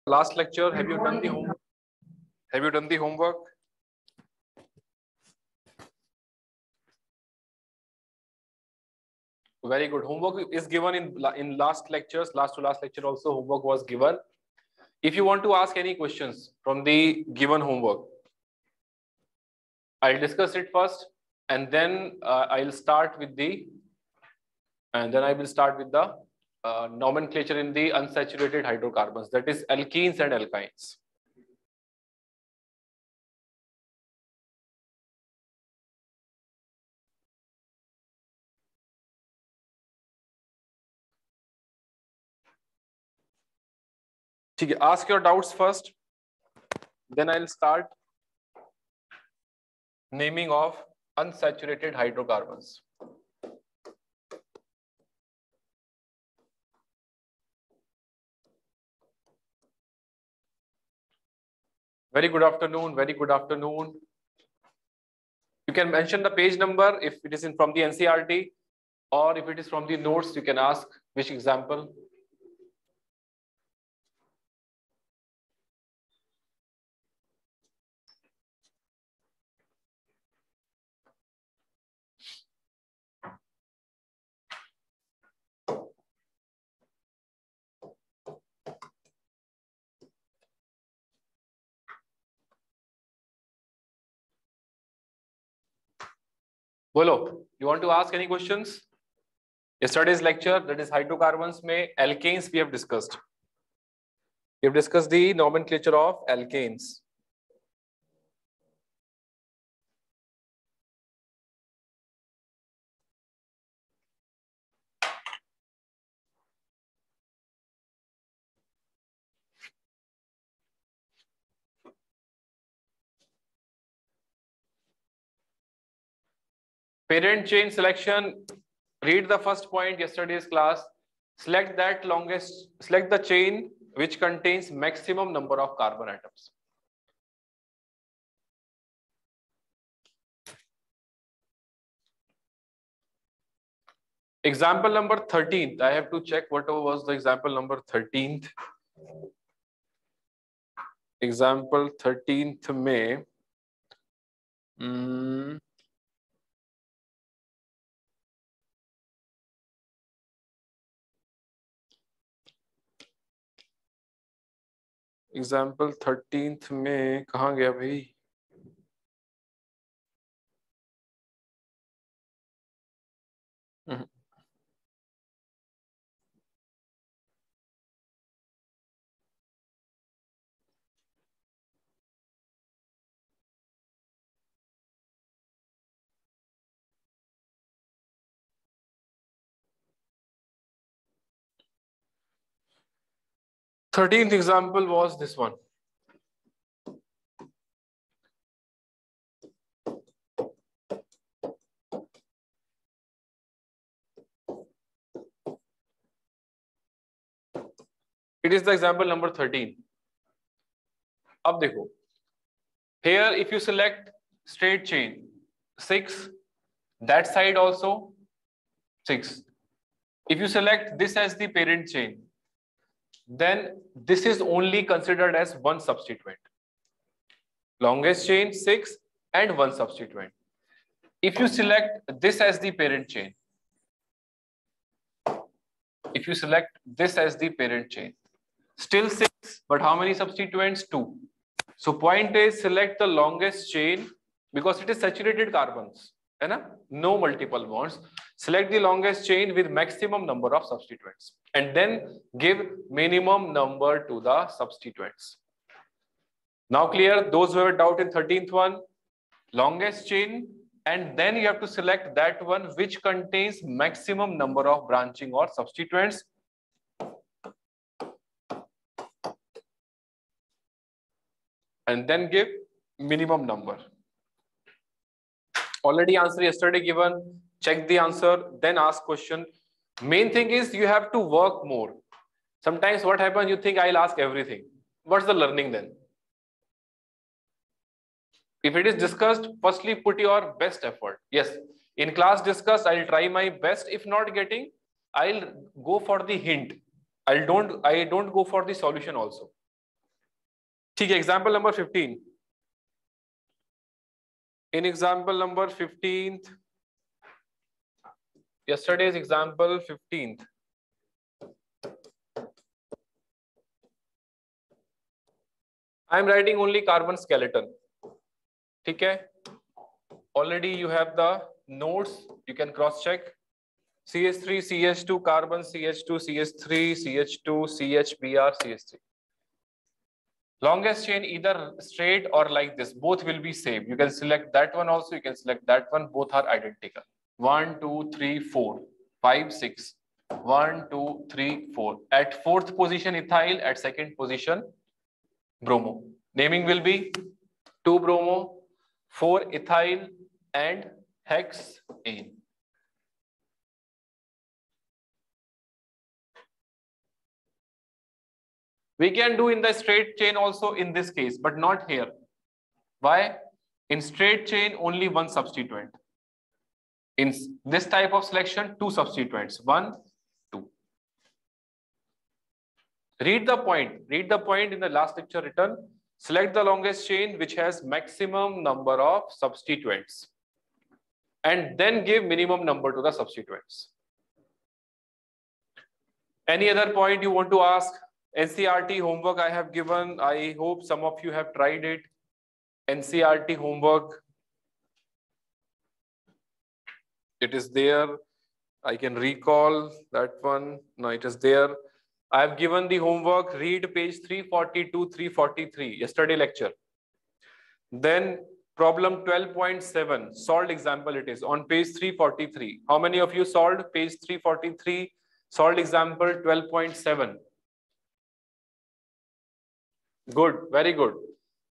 last lecture, have you done the homework? Have you done the homework? Very good. Homework is given in last lectures. Last to last lecture also homework was given. If you want to ask any questions from the given homework, I'll discuss it first, and then I will start with the nomenclature in the unsaturated hydrocarbons, that is alkenes and alkynes. Ask your doubts first, then I'll start naming of unsaturated hydrocarbons. Very good afternoon. Very good afternoon. You can mention the page number if it is from the NCRT, or if it is from the notes, you can ask which example. Bolo, you want to ask any questions? Yesterday's lecture, that is hydrocarbons, mein alkanes we have discussed. We have discussed the nomenclature of alkanes. Parent chain selection, read the first point yesterday's class. Select the chain which contains maximum number of carbon atoms. Example number 13th. I have to check whatever was the example number 13th. Example 13th May. Example 13th में कहाँ गया भाई? Thirteenth example was this one. It is the example number 13. अब देखो. Here, if you select straight chain 6, that side also 6. If you select this as the parent chain, then this is only considered as one substituent. Longest chain 6 and one substituent. If you select this as the parent chain, still 6, but how many substituents? 2. So point is, select the longest chain because it is saturated carbons, है ना? No multiple bonds. Select the longest chain with maximum number of substituents and then give minimum number to the substituents. Now clear? Those who have a doubt in 13th one, longest chain, and then you have to select that one which contains maximum number of branching or substituents. And then give minimum number. Already answer yesterday given. Check the answer, then ask question. Main thing is you have to work more. Sometimes what happens, you think I'll ask everything. What's the learning then? If it is discussed, firstly put your best effort. Yes, in class discussed, I'll try my best. If not getting, I'll go for the hint. I don't go for the solution also. ठीक है, example number 15. In example number 15th, yesterday's example 15th. I am writing only carbon skeleton. ठीक है? Already you have the notes. You can cross check. CH3, CH2, carbon, CH2, CH3, CH2, CHBr, CH3. Longest chain either straight or like this. Both will be same. You can select that one also. You can select that one. Both are identical. 1, 2, 3, 4, 5, 6. 1, 2, 3, 4. At fourth position ethyl. At second position bromo. Naming will be 2 bromo, 4 ethyl, and hexane. We can do in the straight chain also in this case, but not here. Why? In straight chain, only one substituent. In this type of selection, 2 substituents. 1, 2. Read the point. Read the point in the last lecture written. Select the longest chain which has maximum number of substituents. And then give minimum number to the substituents. Any other point you want to ask? NCRT homework I have given. I hope some of you have tried it. NCRT homework. It is there. I can recall that one. No, it is there. I have given the homework. Read page 342, 343. Yesterday lecture. Then problem 12.7. Solved example it is on page 343. How many of you solved page 343? Solved example 12.7. Good, very good.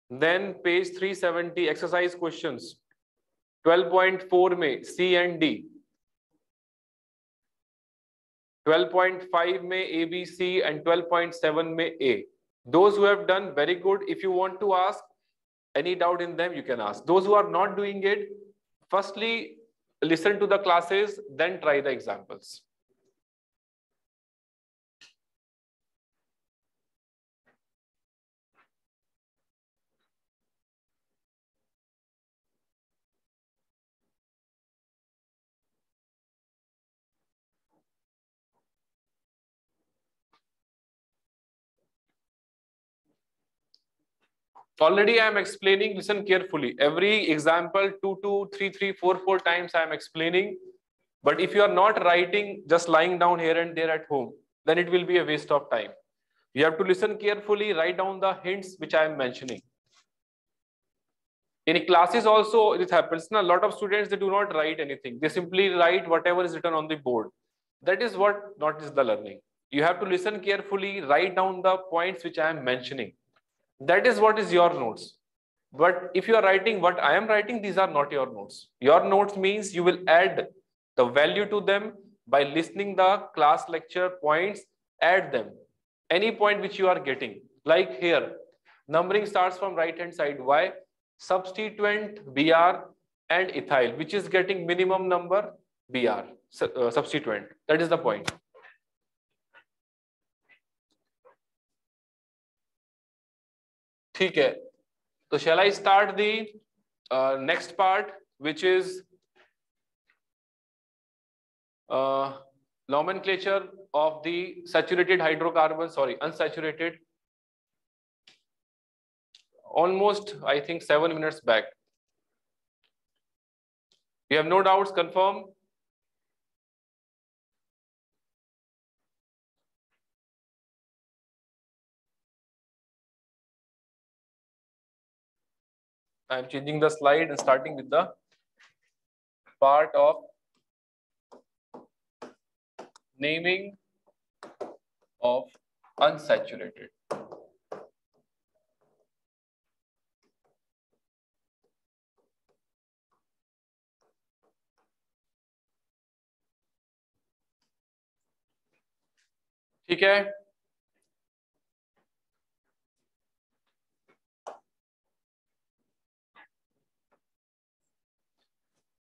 Then page 370 exercise questions. 12.4 में C and D. 12.5 में A, B, C and 12.7 में A. Those who have done very good. If you want to ask any doubt in them, you can ask. Those who are not doing it, firstly listen to the classes, then try the examples. Already I am explaining, listen carefully. Every example 2, 2, 3, 3, 4, 4 times I am explaining. But if you are not writing, just lying down here and there at home, then it will be a waste of time. You have to listen carefully, write down the hints which I am mentioning. In classes also it happens. Now, a lot of students, they do not write anything. They simply write whatever is written on the board. That is what not is the learning. You have to listen carefully, write down the points which I am mentioning. That is what is your notes. But if you are writing what I am writing, these are not your notes. Your notes means you will add the value to them by listening the class lecture points, add them. Any point which you are getting, like here, numbering starts from right hand side. Why? Substituent Br and ethyl, which is getting minimum number Br, substituent. That is the point. ठीक है, so shall I start the next part, which is nomenclature of the saturated hydrocarbon, sorry, unsaturated. Almost, I think 7 minutes back. You have no doubts, confirm? I am changing the slide and starting with the part of naming of unsaturated. ठीक है,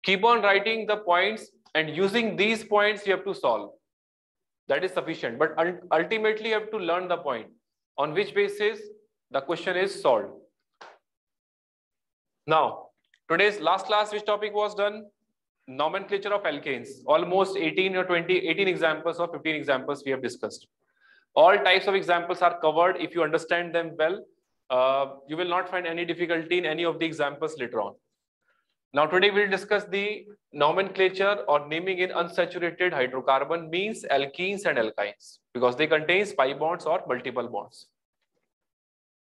keep on writing the points, and using these points you have to solve. That is sufficient, but ultimately you have to learn the point. On which basis? the question is solved. Now, today's last class, which topic was done? Nomenclature of alkanes. Almost 18 or 20, 18 examples or 15 examples we have discussed. All types of examples are covered. If you understand them well, you will not find any difficulty in any of the examples later on. Now, today we'll discuss the nomenclature or naming in unsaturated hydrocarbon means alkenes and alkynes because they contain pi bonds or multiple bonds.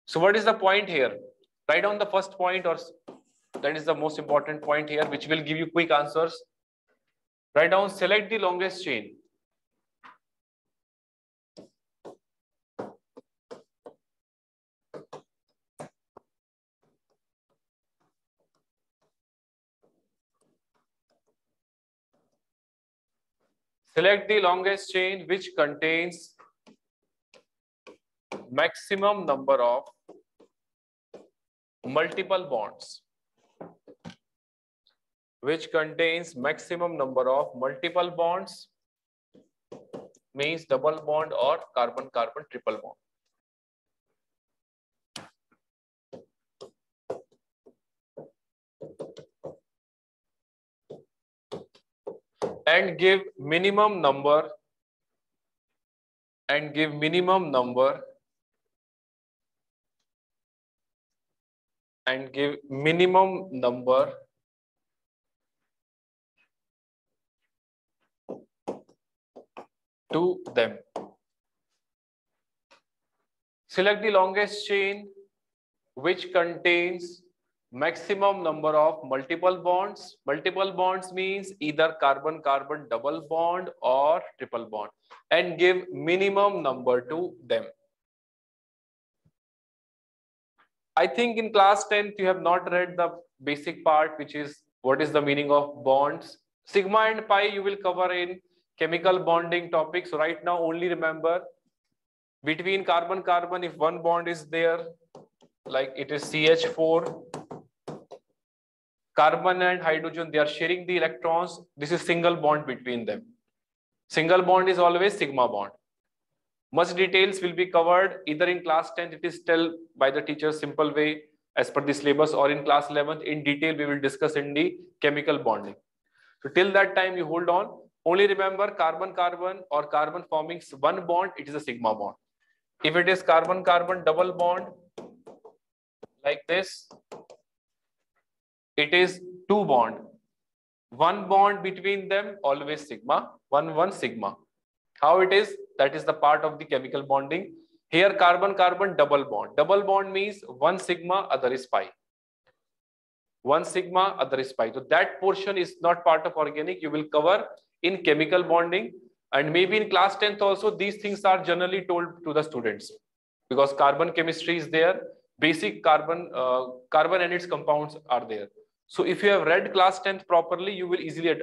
So what is the point here? Write down the first point, or that is the most important point here, which will give you quick answers. Write down, select the longest chain. Select the longest chain which contains maximum number of multiple bonds. Which contains maximum number of multiple bonds, means double bond or carbon-carbon triple bond. And give minimum number to them. Select the longest chain which contains maximum number of multiple bonds. Multiple bonds means either carbon-carbon double bond or triple bond, and give minimum number to them. I think in class 10th you have not read the basic part, which is what is the meaning of bonds. Sigma and pi you will cover in chemical bonding topics. So right now only remember between carbon-carbon, if one bond is there, like it is CH4, carbon and hydrogen, they are sharing the electrons. This is single bond between them. Single bond is always sigma bond. Much details will be covered either in class 10th, it is told by the teacher simple way as per the syllabus, or in class 11th in detail we will discuss in the chemical bonding. So till that time you hold on. Only remember carbon-carbon or carbon forming one bond, it is a sigma bond. If it is carbon-carbon double bond like this, it is two bond. One bond between them, always sigma, one sigma. How it is? That is the part of the chemical bonding. Here carbon-carbon double bond. Double bond means one sigma, other is pi. One sigma, other is pi. So that portion is not part of organic. You will cover in chemical bonding, and maybe in class 10th also these things are generally told to the students because carbon chemistry is there. Basic carbon and its compounds are there. So if you have read class 10th properly, you will easily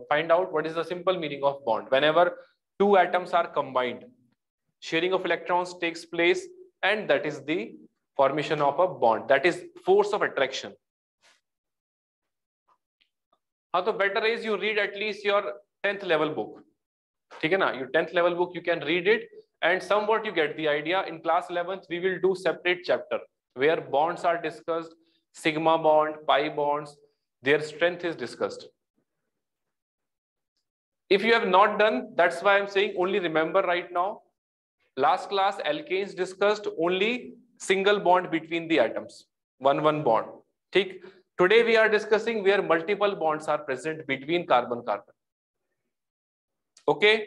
find out what is the simple meaning of bond. Whenever two atoms are combined, sharing of electrons takes place, and that is the formation of a bond. That is force of attraction. So better is you read at least your 10th level book. Okay, na? Your 10th level book, you can read it and somewhat you get the idea. In class 11th, we will do separate chapter where bonds are discussed, sigma bond, pi bonds, their strength is discussed. If you have not done, that's why I'm saying only remember right now. Last class, alkanes discussed only single bond between the atoms, one bond. Okay? Today we are discussing where multiple bonds are present between carbon-carbon. Okay?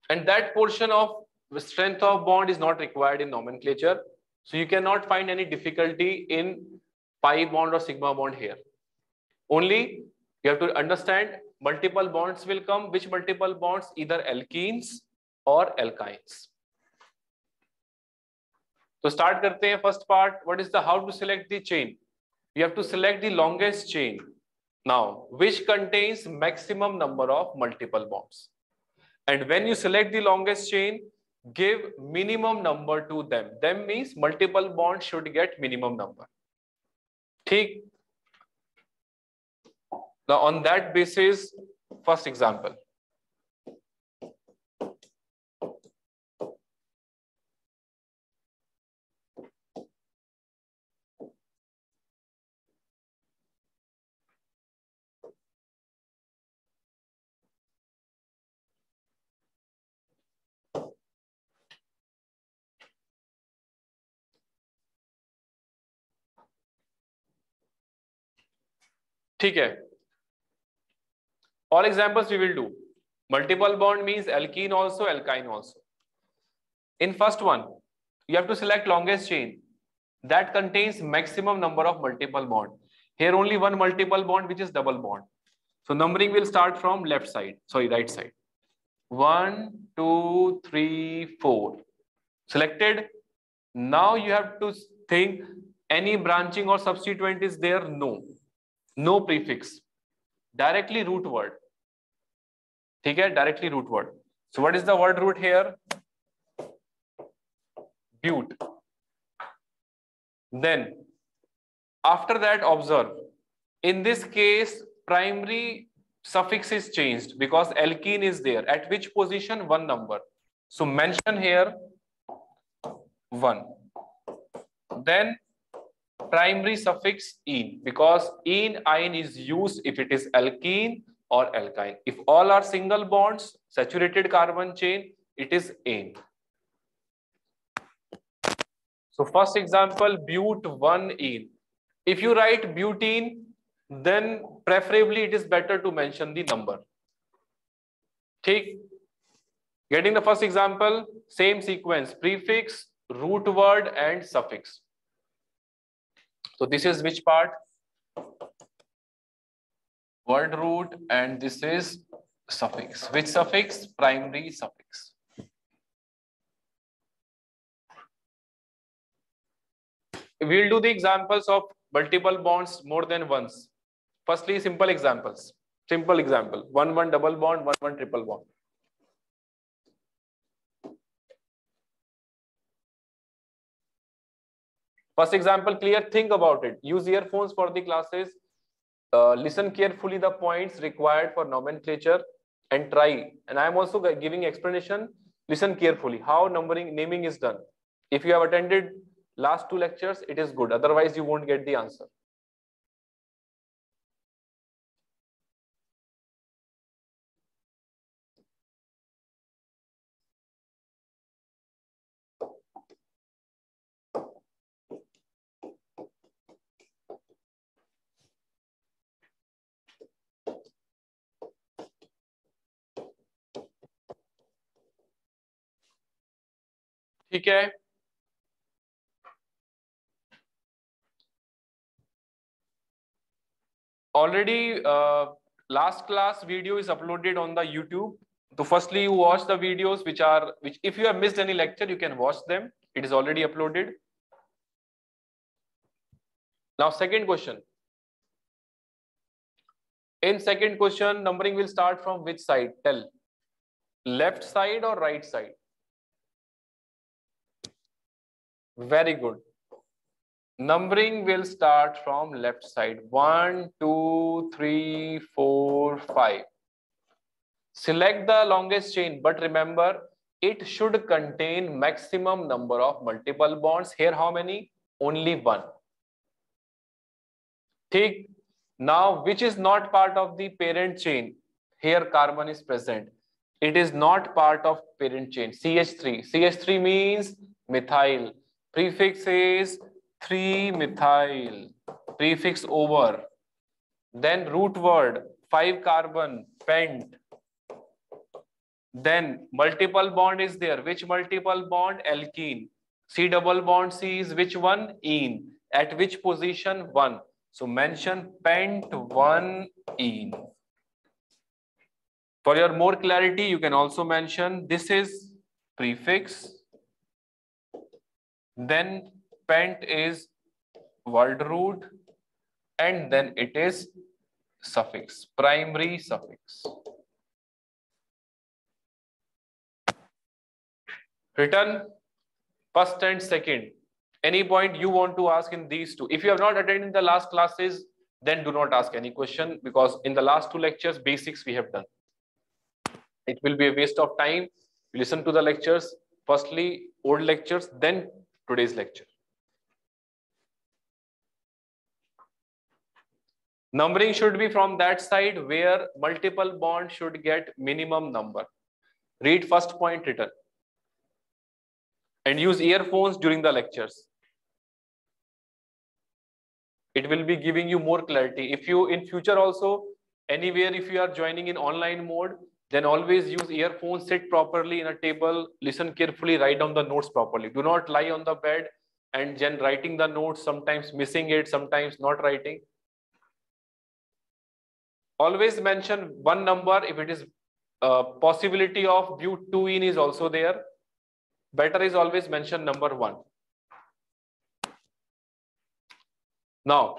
And that portion of the strength of bond is not required in nomenclature. So you cannot find any difficulty in pi bond or sigma bond here. Only you have to understand multiple bonds will come. Which multiple bonds? Either alkenes or alkynes. So start karte hain first part. What is the how to select the chain? You have to select the longest chain. Now, which contains maximum number of multiple bonds. And when you select the longest chain, give minimum number to them. Them means multiple bonds should get minimum number. Okay. Now, on that basis, first example. ठीक है, all examples we will do. Multiple bond means alkene also, alkyne also. In first one, you have to select longest chain that contains maximum number of multiple bond. Here only one multiple bond, which is double bond. So numbering will start from left side, sorry, right side. 1, 2, 3, 4. Selected. Now you have to think any branching or substituent is there? No. No prefix. Directly root word. Okay, directly root word. So what is the word root here? But. Then after that, observe. In this case, primary suffix is changed because alkene is there. At which position? One number. So mention here 1. Then primary suffix ene, because ene is used if it is alkene or alkyne. If all are single bonds, saturated carbon chain, it is ene. So first example, but1ene. If you write butene, then preferably it is better to mention the number. Okay. Getting the first example, same sequence, prefix, root word and suffix. So this is which part? Word root, and this is suffix. Which suffix? Primary suffix. We'll do the examples of multiple bonds more than once. Firstly, simple examples. Simple example. 1, 1 double bond, 1, 1 triple bond. First example clear, think about it. Use earphones for the classes. Listen carefully the points required for nomenclature and try. And I am also giving explanation. Listen carefully how naming is done. If you have attended last 2 lectures, it is good. Otherwise, you won't get the answer. ठीक है. Already last class video is uploaded on the YouTube. So firstly you watch the videos which if you have missed any lecture, you can watch them. It is already uploaded. Now second question. In second question, numbering will start from which side? Tell. Left side or right side? Very good. Numbering will start from left side. 1, 2, 3, 4, 5. Select the longest chain, but remember, it should contain maximum number of multiple bonds. Here, how many? Only 1. Take. Now, which is not part of the parent chain? Here, carbon is present. It is not part of parent chain. CH3. CH3 means methyl. Prefix is 3-methyl. Prefix over. Then root word 5-carbon, pent. Then multiple bond is there. Which multiple bond? Alkene. C double bond C is which one? Ene. At which position? 1. So mention pent 1-ene. For your more clarity, you can also mention this is prefix. Then pent is word root, and then it is suffix, primary suffix. Written first and second. Any point you want to ask in these two? If you have not attended the last classes, then do not ask any question, because in the last 2 lectures, basics we have done. It will be a waste of time. Listen to the lectures. Firstly, old lectures, then today's lecture. Numbering should be from that side where multiple bonds should get minimum number. Read first point written. And use earphones during the lectures. It will be giving you more clarity. If you in future also anywhere, if you are joining in online mode, then always use earphones, sit properly in a table, listen carefully, write down the notes properly. Do not lie on the bed and then writing the notes, sometimes missing it, sometimes not writing. Always mention one number if it is possibility of bute 2-ene is also there. Better is always mention number 1. Now,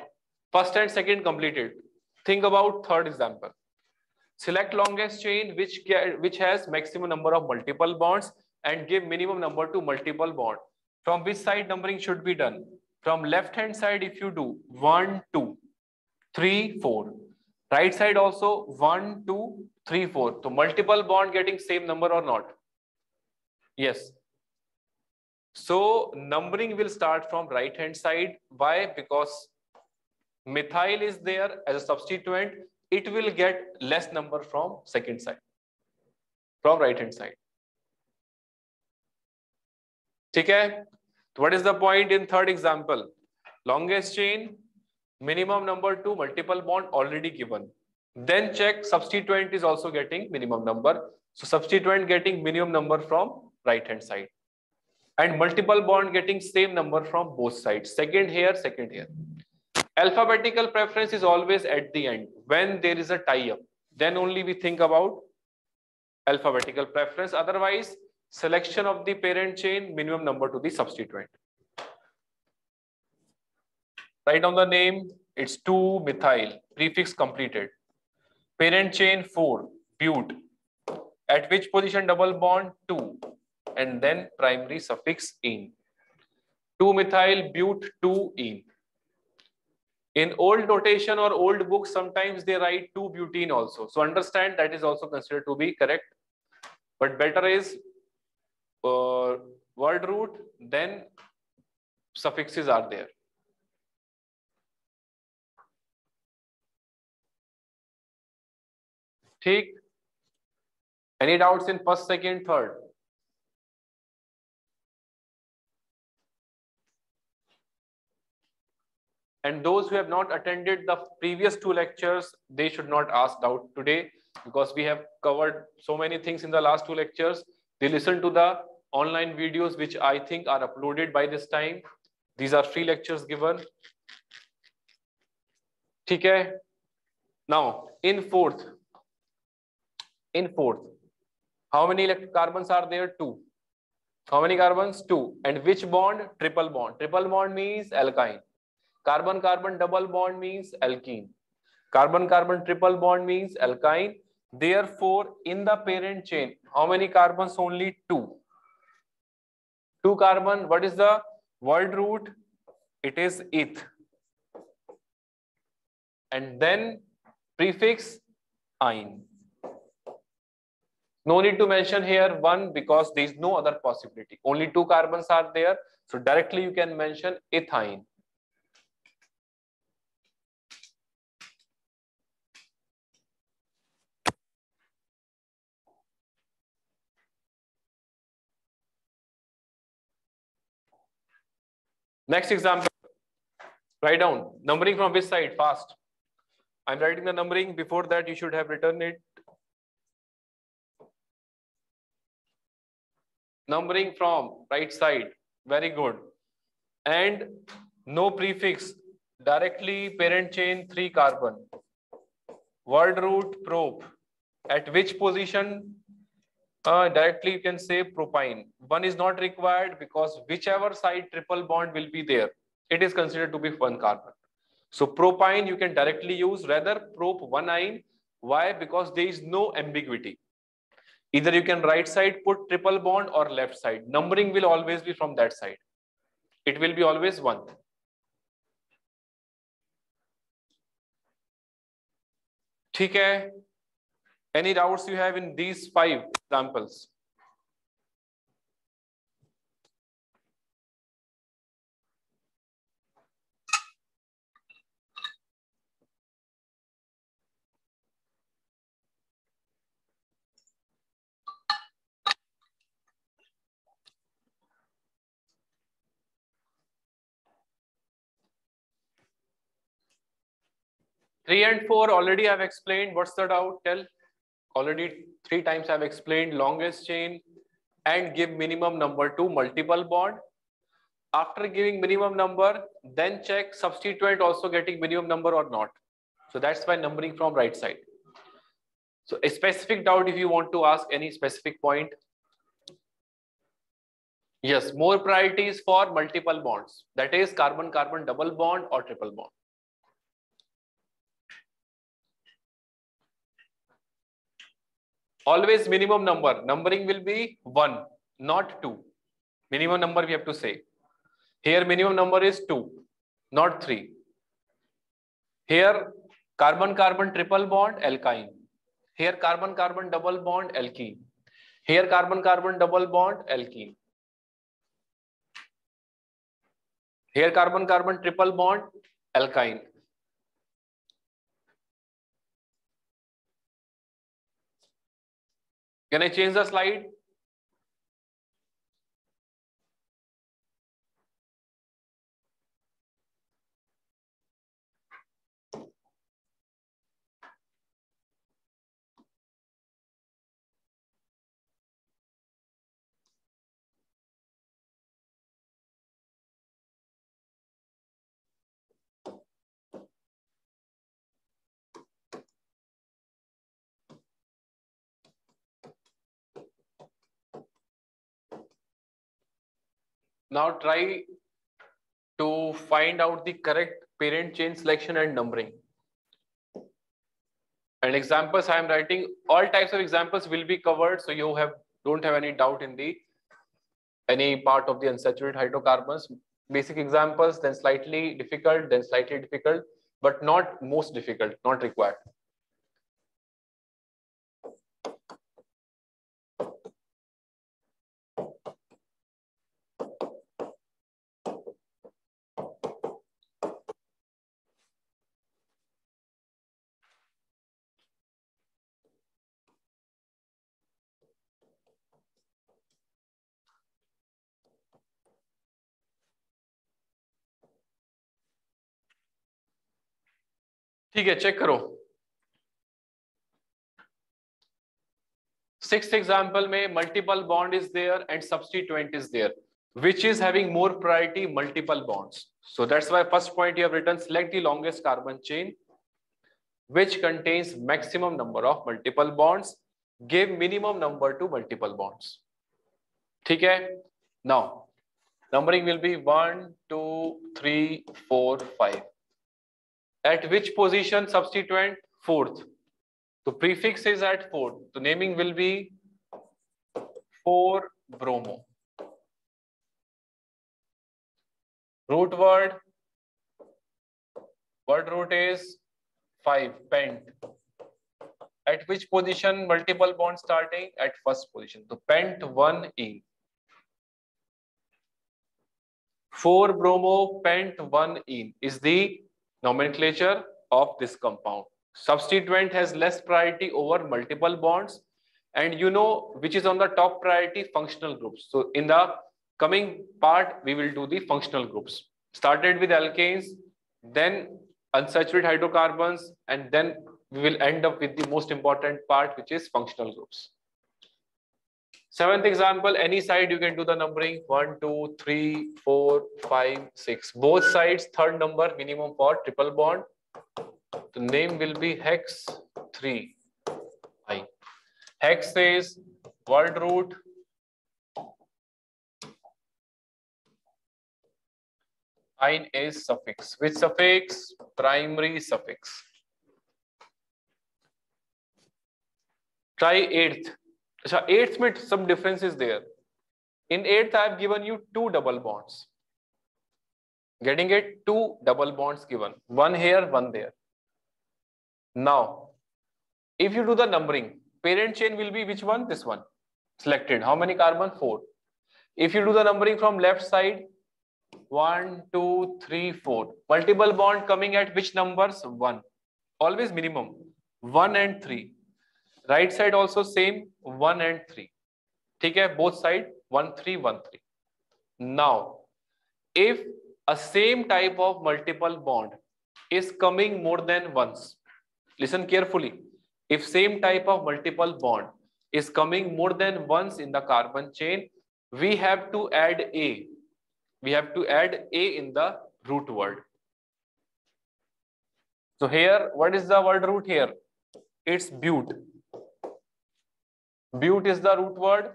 first and second completed. Think about third example. Select longest chain which has maximum number of multiple bonds and give minimum number to multiple bond. From which side numbering should be done? From left hand side, if you do 1, 2, 3, 4. Right side also 1, 2, 3, 4. So multiple bond getting same number or not? Yes. So numbering will start from right hand side. Why? Because methyl is there as a substituent. It will get less number from second side, from right hand side. Okay? What is the point in third example? Longest chain, minimum number to multiple bond already given. Then check substituent is also getting minimum number. So substituent getting minimum number from right hand side. And multiple bond getting same number from both sides. Second here, second here. Alphabetical preference is always at the end. When there is a tie-up, then only we think about alphabetical preference. Otherwise, selection of the parent chain, minimum number to the substituent. Write down the name. It's 2-methyl. Prefix completed. Parent chain 4, bute. At which position double bond? 2. And then primary suffix ene. 2-methyl bute 2-ene. In old notation or old books, sometimes they write 2-butene also. So understand that is also considered to be correct. But better is word root, then suffixes are there. Take. Any doubts in first, second, third? And those who have not attended the previous 2 lectures, they should not ask doubt today because we have covered so many things in the last 2 lectures. They listen to the online videos which I think are uploaded by this time. These are free lectures given. Okay. Now, in fourth, how many carbons are there? 2. How many carbons? 2. And which bond? Triple bond. Triple bond means alkyne. Carbon-carbon double bond means alkene. Carbon-carbon triple bond means alkyne. Therefore, in the parent chain, how many carbons? Only 2. 2 carbon. What is the word root? It is eth. And then prefix ine. No need to mention here 1 because there is no other possibility. Only 2 carbons are there. So directly you can mention ethyne. Next example. Write down. Numbering from which side? Fast. I'm writing the numbering. Before that, you should have written it. Numbering from right side. Very good. And no prefix. Directly parent chain 3 carbon. Word root prop. At which position? Directly you can say propine. 1 is not required because whichever side triple bond will be there, it is considered to be 1 carbon. So propine you can directly use, rather prop 1-ine. Why? Because there is no ambiguity. Either you can right side put triple bond or left side. Numbering will always be from that side. It will be always 1. Okay. Any doubts you have in these 5 examples? 3 and 4 already I've explained. What's the doubt? Tell. Already 3 times I've explained longest chain and give minimum number to multiple bond. After giving minimum number, then check substituent also getting minimum number or not. So that's why numbering from right side. So a specific doubt if you want to ask any specific point. Yes, more priorities for multiple bonds. That is carbon-carbon double bond or triple bond. Always minimum number. Numbering will be 1, not 2. Minimum number we have to say. Here minimum number is 2, not 3. Here carbon-carbon triple bond, alkyne. Here carbon-carbon double bond, alkene. Here carbon-carbon double bond, alkene. Here carbon-carbon triple bond, alkyne. Can I change the slide? Now try to find out the correct parent chain selection and numbering. And examples I am writing, all types of examples will be covered, so you don't have any doubt in any part of the unsaturated hydrocarbons. Basic examples, then slightly difficult, but not most difficult, not required. ठीक है, check करो. 6th example में multiple bond is there and substituent is there. Which is having more priority? Multiple bonds. So that's why first point you have written, select the longest carbon chain which contains maximum number of multiple bonds. Give minimum number to multiple bonds. ठीक है? Now numbering will be 1, 2, 3, 4, 5. At which position substituent? 4th. So prefix is at 4th. So naming will be 4-bromo. Root word root is 5, pent. At which position multiple bonds starting? At first position. So pent 1-ene. 4-bromo pent 1-ene is the nomenclature of this compound. Substituent has less priority over multiple bonds, and you know which is on the top priority? Functional groups. So in the coming part we will do the functional groups. Started with alkanes, then unsaturated hydrocarbons, and then we will end up with the most important part, which is functional groups. 7th example, any side you can do the numbering. 1, 2, 3, 4, 5, 6. Both sides, third number minimum for triple bond. The name will be hex 3. Hex is word root. Ine is suffix. Which suffix? Primary suffix. Try 8th. So 8th में some difference is there. In 8th I have given you 2 double bonds. Getting it? 2 double bonds given. 1 here, 1 there. Now, if you do the numbering, parent chain will be which one? This one. Selected. How many carbon? 4. If you do the numbering from left side, 1, 2, 3, 4. Multiple bond coming at which numbers? 1. Always minimum. 1 and 3. Right side also same, 1 and 3. ठीक है? Both side 1, 3, 1, 3. Now, if a same type of multiple bond is coming more than once. Listen carefully. If same type of multiple bond is coming more than once in the carbon chain, we have to add A. We have to add A in the root word. So here, what is the word root here? It's but. But is the root word.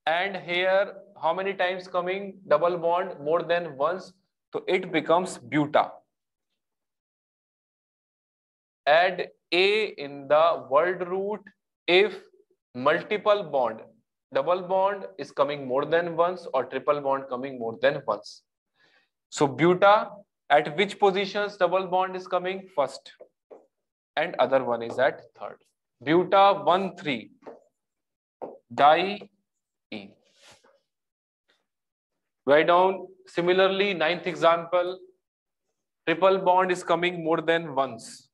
And here, how many times coming double bond more than once? So it becomes buta. Add A in the word root if multiple bond, double bond is coming more than once or triple bond coming more than once. So buta, at which positions double bond is coming? First. And other one is at third. Buta 1,3 di-E. Write down similarly, 9th example, triple bond is coming more than once.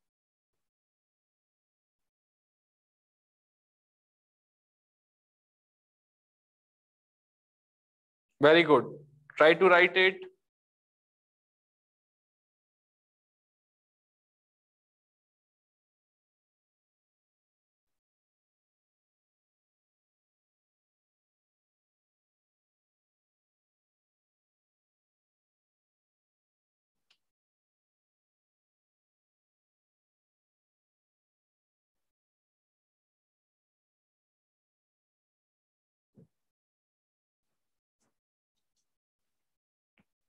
Very good. Try to write it.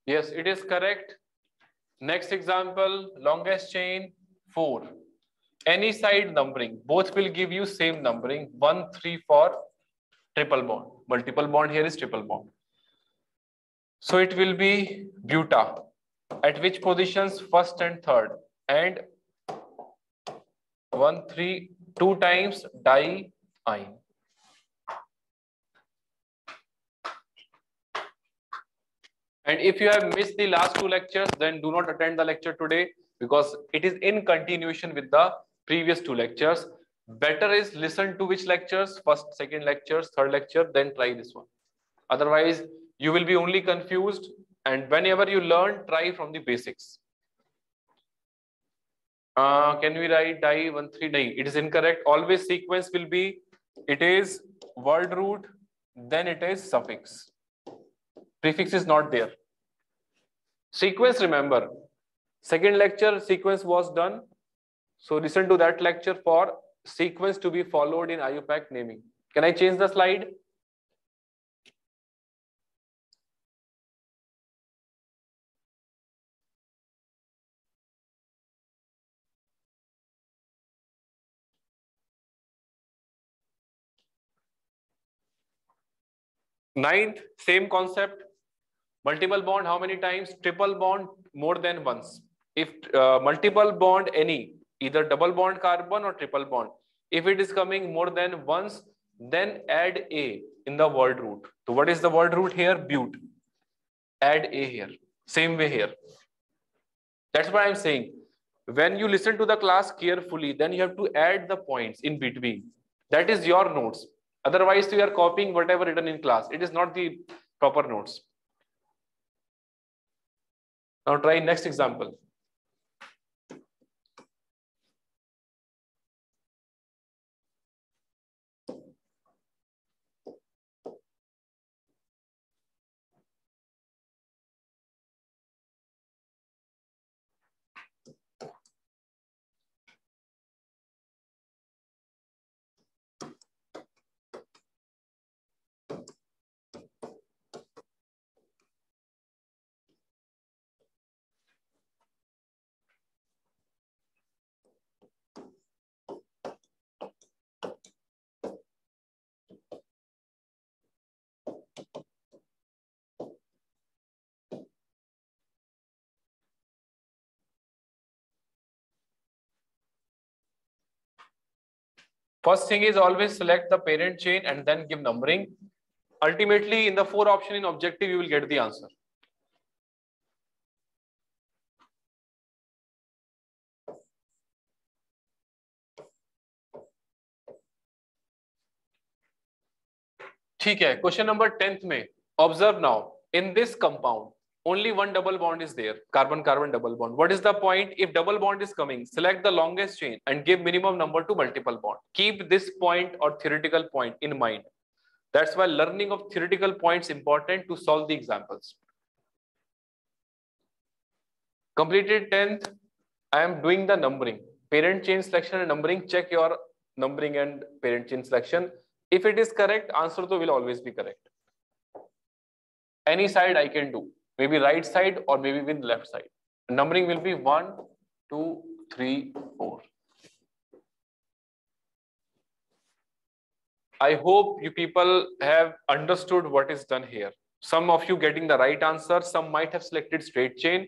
Yes, it is correct. Next example, longest chain 4. Any side numbering, both will give you same numbering, 1, 3 for triple bond. Multiple bond here is triple bond. So it will be buta. At which positions? First and third. And 1, 3, 2 times di-ine. And if you have missed the last 2 lectures, then do not attend the lecture today because it is in continuation with the previous 2 lectures. Better is listen to which lectures, first, second lectures, third lecture, then try this one. Otherwise, you will be only confused. And whenever you learn, try from the basics. Can we write di-13 di? It is incorrect. Always sequence will be, it is word root, then it is suffix. Prefix is not there. Sequence, remember, second lecture sequence was done. So listen to that lecture for sequence to be followed in IUPAC naming. Can I change the slide? Ninth, same concept. Multiple bond, how many times? Triple bond, more than once. If multiple bond, any, either double bond carbon or triple bond. If it is coming more than once, then add A in the word root. So what is the word root here? But. Add A here. Same way here. That's what I'm saying. When you listen to the class carefully, then you have to add the points in between. That is your notes. Otherwise, you are copying whatever written in class. It is not the proper notes. Now try next example. First thing is always select the parent chain and then give numbering. Ultimately, in the 4 option in objective, you will get the answer. ठीक है, question number 10th में observe now in this compound Only one double bond is there, carbon-carbon double bond. What is the point? If double bond is coming, select the longest chain and give minimum number to multiple bond. Keep this point or theoretical point in mind. That's why learning of theoretical points is important to solve the examples. Completed 10th, I am doing the numbering. Parent chain selection and numbering, check your numbering and parent chain selection. If it is correct, answer to will always be correct. Any side I can do, maybe right side or maybe with left side. Numbering will be 1, 2, 3, 4. I hope you people have understood what is done here. Some of you getting the right answer, some might have selected straight chain,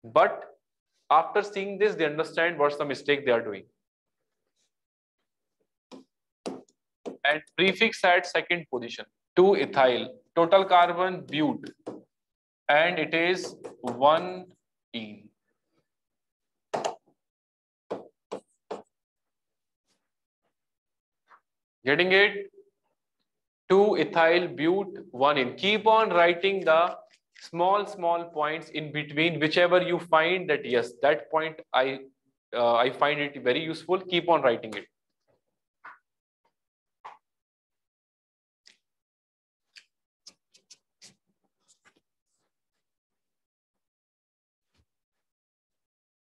but after seeing this, they understand what's the mistake they are doing. And prefix at second position, 2-ethyl, total carbon bute, and it is 1-ene. Getting it? 2-ethyl bute, 1-ene. Keep on writing the small points in between, whichever you find that yes, that point I find it very useful. Keep on writing it.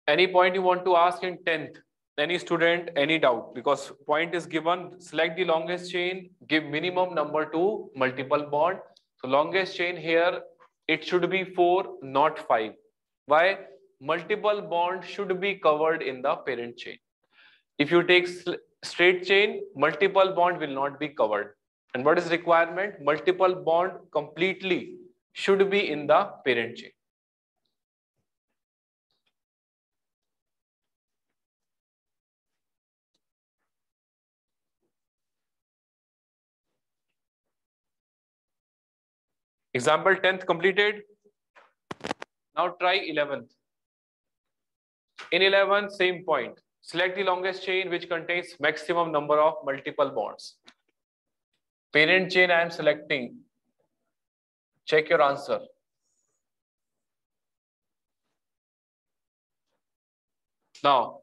Any point you want to ask in 10th? Any student, any doubt? Because point is given, select the longest chain, give minimum number to multiple bond. So longest chain here, it should be 4, not 5. Why? Multiple bond should be covered in the parent chain. If you take straight chain, multiple bond will not be covered. And what is requirement? Multiple bond completely should be in the parent chain. Example 10th completed. Now try 11th. In 11th, same point. Select the longest chain which contains maximum number of multiple bonds. Parent chain I am selecting. Check your answer. Now,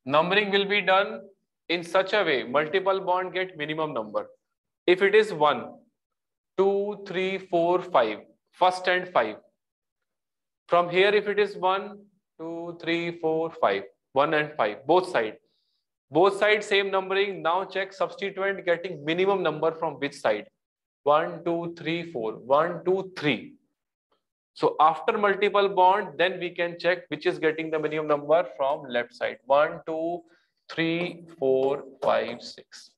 numbering will be done in such a way, multiple bond get minimum number. If it is 1, 2, 3, 4, 5, first and 5. From here, if it is 1, 2, 3, 4, 5, 1 and 5, both sides. Both sides same numbering. Now check substituent getting minimum number from which side? 1, 2, 3, 4, 1, 2, 3. So after multiple bond, then we can check which is getting the minimum number from left side. 1, 2, 3, 4, 5, 6.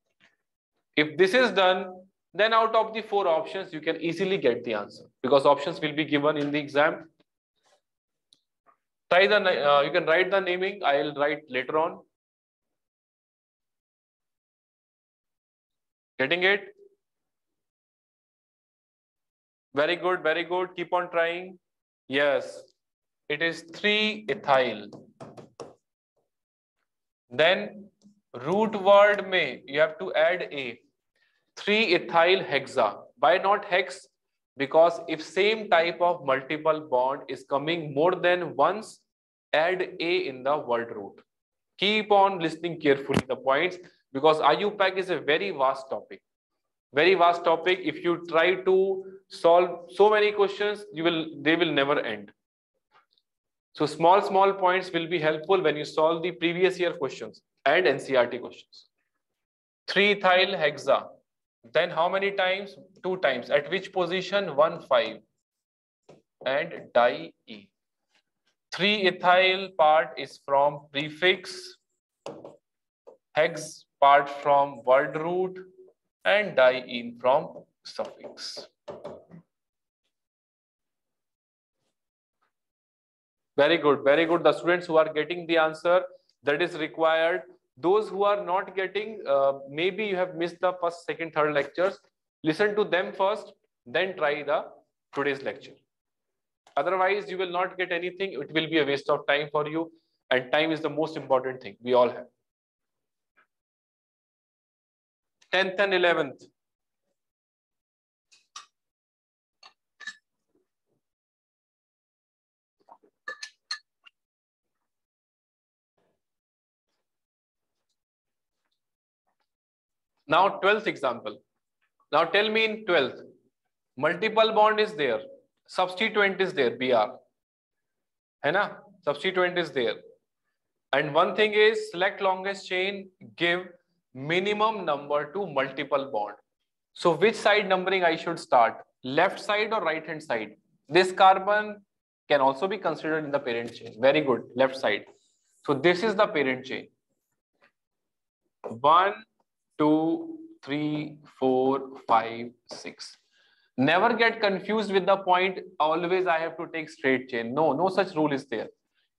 If this is done, then out of the 4 options, you can easily get the answer because options will be given in the exam. Try the, you can write the naming. I'll write later on. Getting it? Very good, very good. Keep on trying. Yes, it is 3-ethyl. Then root word may you have to add a 3-ethyl hexa. Why not hex? Because if same type of multiple bond is coming more than once, add a in the word root. Keep on listening carefully the points because IUPAC is a very vast topic. Very vast topic. If you try to solve so many questions, they will never end. So small points will be helpful when you solve the previous year questions and NCRT questions. 3-ethyl hexa. Then how many times? 2 times. At which position? 1, 5. And di-E. 3-ethyl part is from prefix. Hex part from word root. And di-ene from suffix. Very good, very good. The students who are getting the answer that is required. Those who are not getting, maybe you have missed the first, second, third lectures. Listen to them first, then try the today's lecture. Otherwise, you will not get anything. It will be a waste of time for you. And time is the most important thing we all have. 10th and 11th. Now 12th example. Now tell me in 12th, multiple bond is there, substituent is there, Br. है ना? Substituent is there. And one thing is select longest chain, give minimum number to multiple bond. So which side numbering I should start? Left side or right hand side? This carbon can also be considered in the parent chain. Very good, left side. So this is the parent chain. 1, 2, 3, 4, 5, 6. Never get confused with the point, always I have to take straight chain. No, no such rule is there.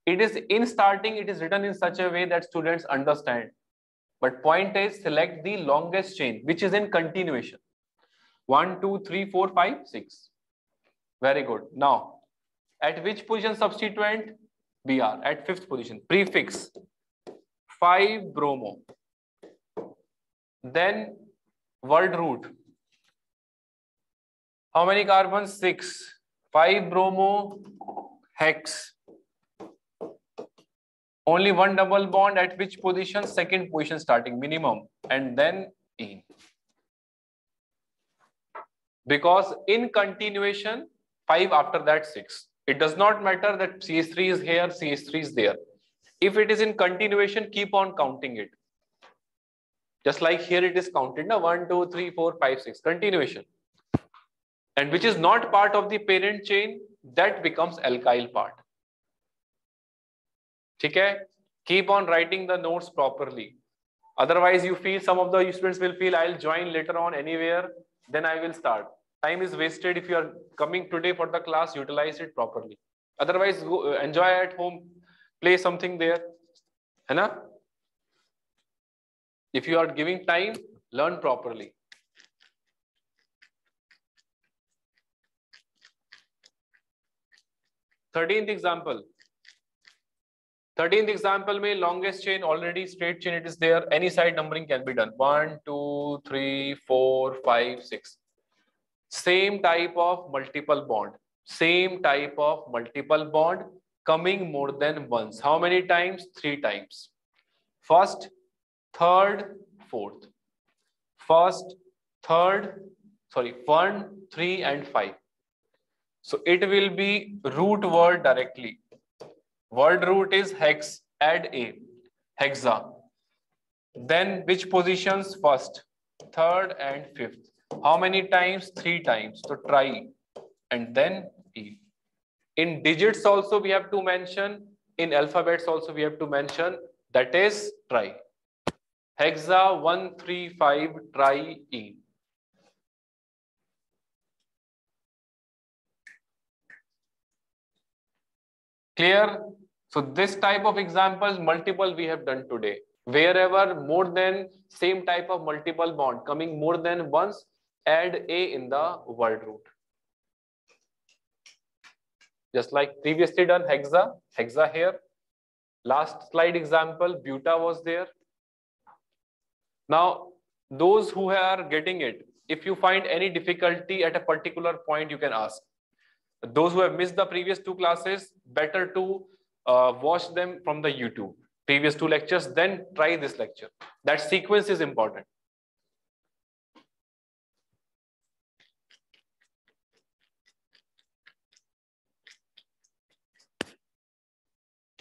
It is in starting, it is written in such a way that students understand. But point is select the longest chain, which is in continuation. 1, 2, 3, 4, 5, 6. Very good. Now, at which position substituent? Br. At 5th position. Prefix 5 bromo. Then word root. How many carbons? 6. 5 bromo hex. Only one double bond at which position? 2nd position starting, minimum, and then ene. Because in continuation, 5 after that 6. It does not matter that CH3 is here, CH3 is there. If it is in continuation, keep on counting it. Just like here it is counted, na 1, 2, 3, 4, 5, 6, continuation. And which is not part of the parent chain, that becomes alkyl part. Okay? Keep on writing the notes properly. Otherwise, you feel, some of the students will feel, I'll join later on anywhere, then I will start. Time is wasted. If you are coming today for the class, utilize it properly. Otherwise, go, enjoy at home, play something there. Hai na? If you are giving time, learn properly. Thirteenth example. 13th example में longest chain already straight chain it is there. Any side numbering can be done. 1, 2, 3, 4, 5, 6. Same type of multiple bond. Same type of multiple bond coming more than once. How many times? 3 times. First, third, fourth. First, third, sorry, 1, 3, and 5. So it will be root word directly. Word root is hex, add a, hexa. Then which positions? First, third, and fifth. How many times? 3 times. So try, and then e. In digits also we have to mention, in alphabets also we have to mention, that is try. Hexa 1, 3, 5, try e. Clear? So this type of examples, multiple we have done today. Wherever more than same type of multiple bond coming more than once, add a in the word root. Just like previously done, hexa, hexa here. Last slide example, buta was there. Now, those who are getting it, if you find any difficulty at a particular point, you can ask. Those who have missed the previous 2 classes, better to watch them from the YouTube. Previous 2 lectures, then try this lecture. That sequence is important.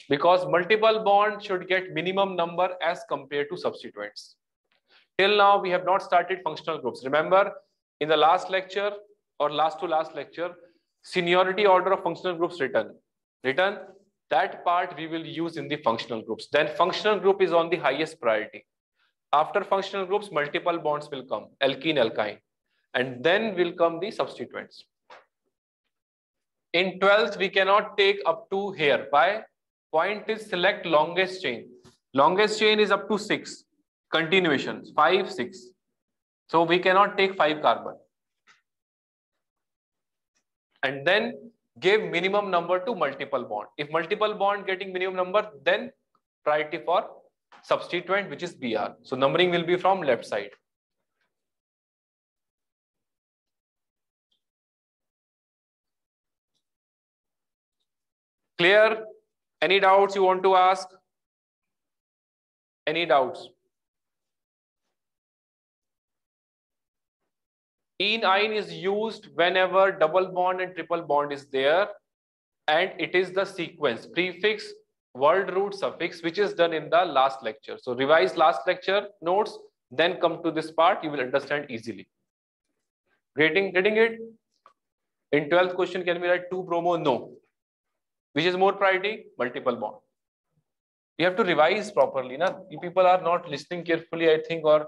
Because multiple bond should get minimum number as compared to substituents. Till now, we have not started functional groups. Remember, in the last lecture or last to last lecture, seniority order of functional groups written. That part we will use in the functional groups. Then functional group is on the highest priority. After functional groups, multiple bonds will come, alkene, alkyne, and then will come the substituents. In 12th, we cannot take up to here. Why? Point is select longest chain. Longest chain is up to 6. Continuations, 5, 6. So we cannot take 5 carbon. And then give minimum number to multiple bond. If multiple bond getting minimum number, then priority for substituent, which is Br. So numbering will be from left side. Clear? Any doubts you want to ask? Any doubts? Ene is used whenever double bond and triple bond is there, and it is the sequence, prefix, word root, suffix, which is done in the last lecture. So revise last lecture notes, then come to this part, you will understand easily. Getting it? In 12th question, can we write 2 bromo? No. Which is more priority? Multiple bond. You have to revise properly. Na? You people are not listening carefully, I think, or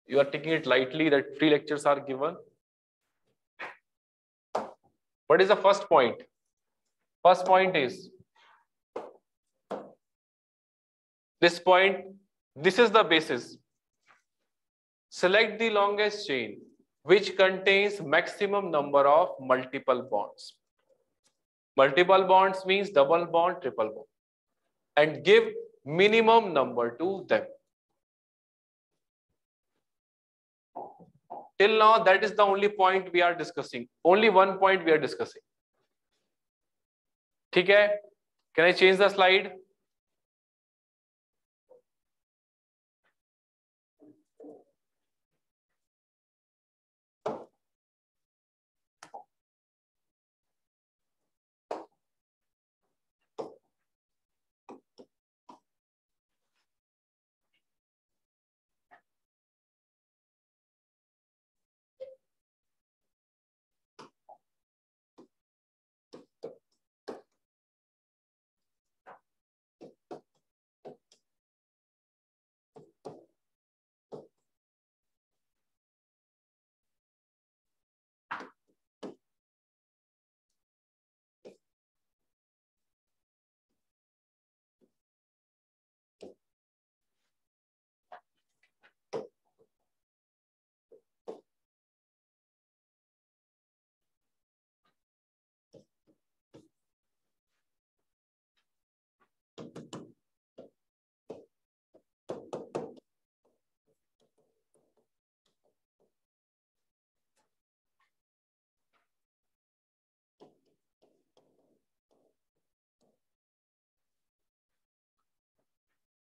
you are taking it lightly that free lectures are given. What is the first point? First point is this point. This is the basis. Select the longest chain which contains maximum number of multiple bonds. Multiple bonds means double bond, triple bond, and give minimum number to them. Till now, that is the only point we are discussing. Only one point we are discussing. Okay? Can I change the slide?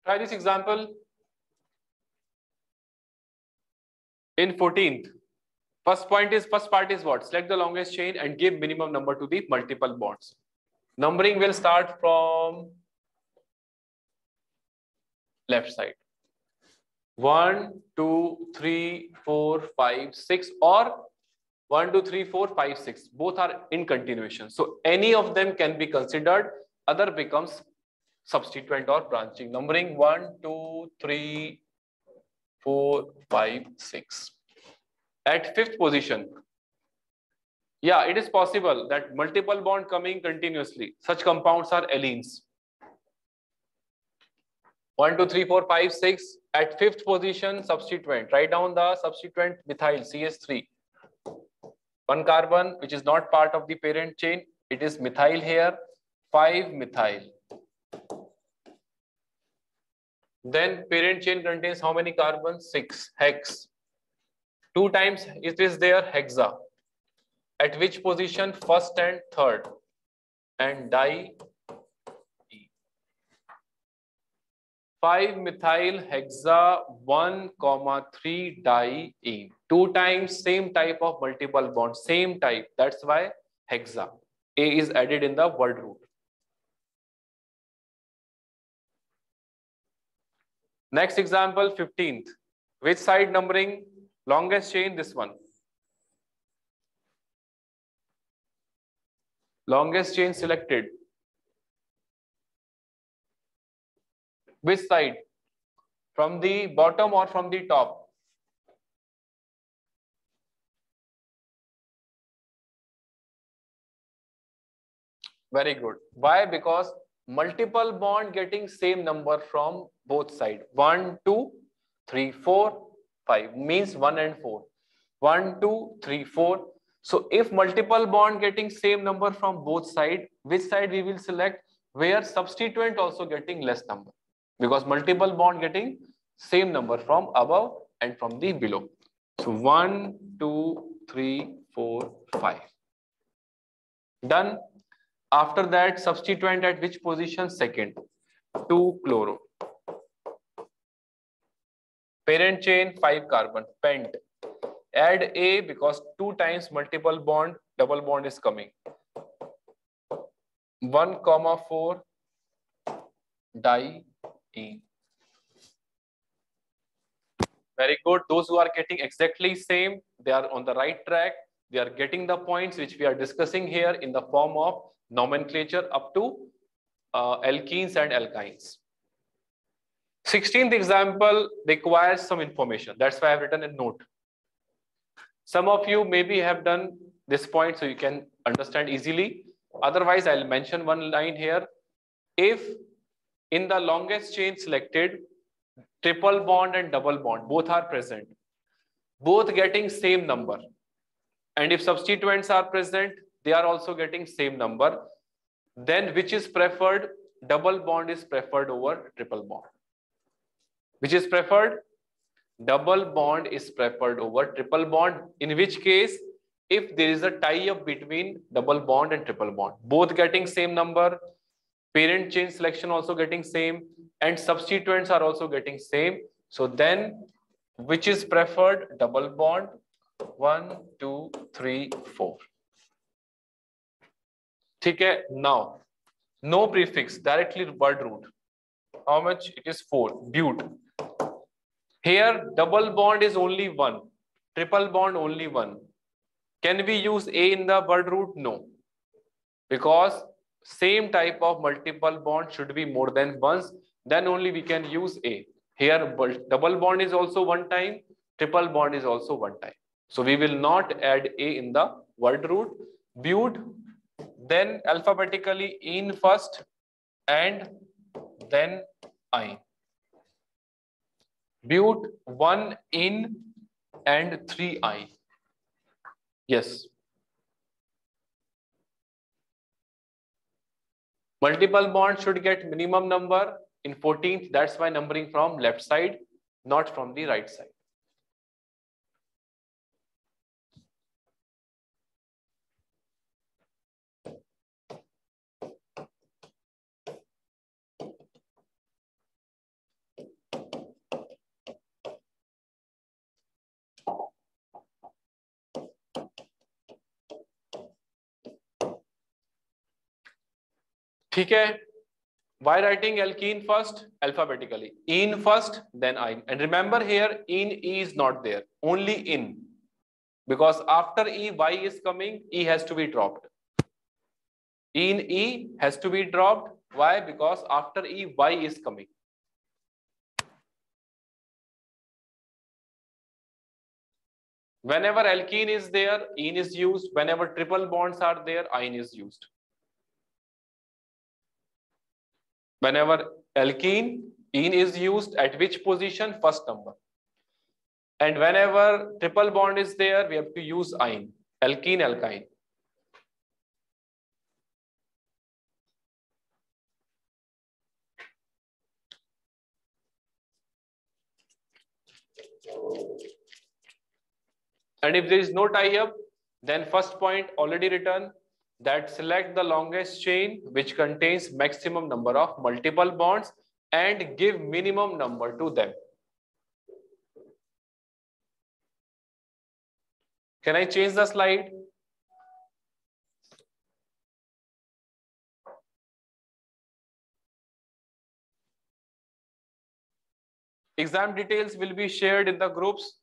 Try this example in 14th. First part is what? Select the longest chain and give minimum number to the multiple bonds. Numbering will start from left side. 1, 2, 3, 4, 5, 6, or 1, 2, 3, 4, 5, 6. Both are in continuation. So any of them can be considered. Other becomes substituent or branching. Numbering 1, 2, 3, 4, 5, 6. At 5th position, yeah, it is possible that multiple bond coming continuously. Such compounds are allenes. 1, 2, 3, 4, 5, 6. At 5th position, substituent. Write down the substituent methyl, CH3. 1 carbon, which is not part of the parent chain. It is methyl here. 5 methyl. Then parent chain contains how many carbons? 6. Hex. 2 times it is there, hexa. At which position? 1st and 3rd. And di. 5 methyl hexa 1, 3 diene. 2 times same type of multiple bond, same type. That's why hexa. A is added in the word root. Next example, 15th. Which side numbering? Longest chain, this one. Longest chain selected. Which side? From the bottom or from the top? Very good. Why? Because multiple bond getting same number from both sides. 1, 2, 3, 4, 5 means 1 and 4. 1, 2, 3, 4. So if multiple bond getting same number from both sides, which side we will select? Where substituent also getting less number. Because multiple bond getting same number from above and from the below. So 1, 2, 3, 4, 5. Done. After that, substituent at which position? 2nd. 2 chloro. Parent chain 5 carbon. Pent. Add A because 2 times multiple bond, double bond is coming. 1,4 di-ene. Very good. Those who are getting exactly same, they are on the right track. They are getting the points which we are discussing here in the form of nomenclature up to alkenes and alkynes. 16th example requires some information. That's why I've written a note. Some of you maybe have done this point so you can understand easily. Otherwise, I'll mention one line here. If in the longest chain selected, triple bond and double bond, both are present, both getting same number. And if substituents are present, they are also getting same number. Then which is preferred? Double bond is preferred over triple bond. Which is preferred? Double bond is preferred over triple bond. In which case, if there is a tie-up between double bond and triple bond, both getting same number, parent chain selection also getting same, and substituents are also getting same. So then, which is preferred? Double bond. 1, 2, 3, 4. Okay. Now, no prefix, directly word root. How much? It is 4. But. Here, double bond is only 1. Triple bond only 1. Can we use A in the word root? No. Because same type of multiple bond should be more than once. Then only we can use A. Here, double bond is also one time. Triple bond is also one time. So we will not add A in the word root. But. Then alphabetically ene first and then ine. But 1 in and 3 I. Yes. Multiple bond should get minimum number in 14th. That's why numbering from left side, not from the right side. Okay. Why writing alkene first? Alphabetically. Ene first, then ine. And remember here, ene E is not there. Only in. Because after E, Y is coming, E has to be dropped. Ene E has to be dropped. Why? Because after E, Y is coming. Whenever alkene is there, ene is used. Whenever triple bonds are there, ine is used. Whenever alkene, ene is used at which position? First number. And whenever triple bond is there, we have to use ine. Alkene, alkyne. And if there is no tie-up, then first point already written, that select the longest chain which contains maximum number of multiple bonds and give minimum number to them. Can I change the slide? Exam details will be shared in the groups.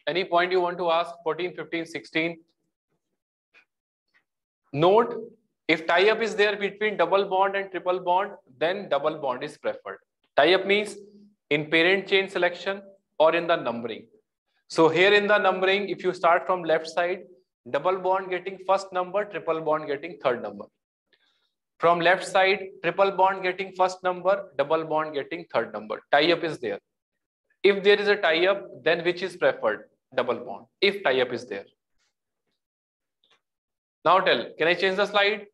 Any point you want to ask? 14, 15, 16. Note, if tie-up is there between double bond and triple bond, then double bond is preferred. Tie-up means in parent chain selection or in the numbering. So here in the numbering, if you start from left side, double bond getting first number, triple bond getting third number. From left side, triple bond getting first number, double bond getting third number. Tie-up is there. If there is a tie-up, then which is preferred? Double bond, if tie-up is there. Now tell, can I change the slide?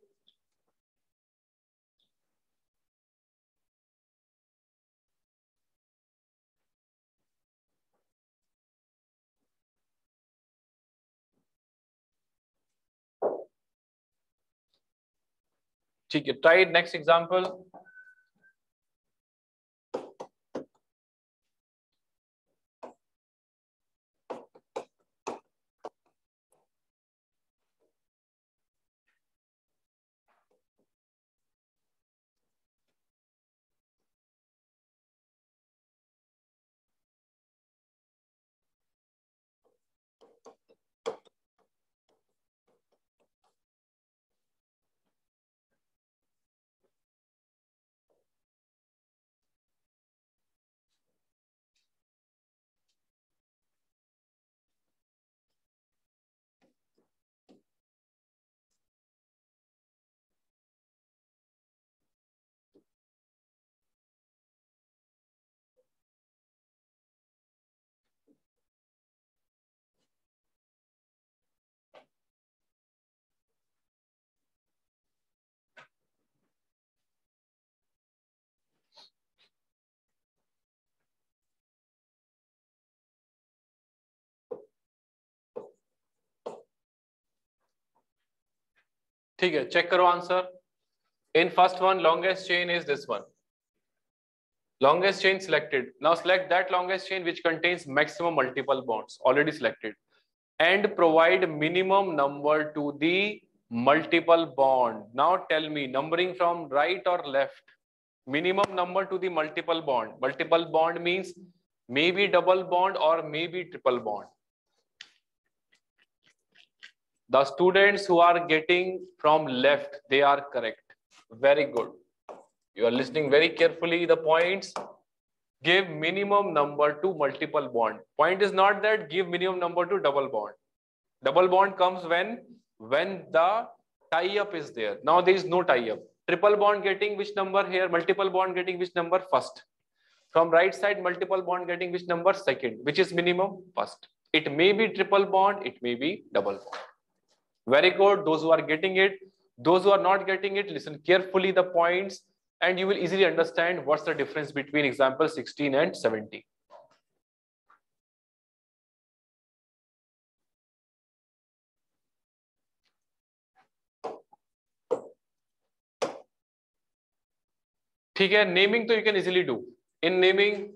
ठीक है, try next example. ठीक है, check करो answer. In first one, longest chain is this one. Longest chain selected. Now select that longest chain which contains maximum multiple bonds. Already selected. And provide minimum number to the multiple bond. Now tell me, numbering from right or left? Minimum number to the multiple bond. Multiple bond means maybe double bond or maybe triple bond. The students who are getting from left, they are correct. Very good. You are listening very carefully. The points: give minimum number to multiple bond. Point is not that give minimum number to double bond. Double bond comes when the tie-up is there. Now there is no tie-up. Triple bond getting which number here? Multiple bond getting which number? First. From right side, multiple bond getting which number? Second. Which is minimum? First. It may be triple bond. It may be double bond. Very good. Those who are getting it. Those who are not getting it, listen carefully the points and you will easily understand what's the difference between example 16 and 17. ठीक है, naming तो you can easily do. In naming,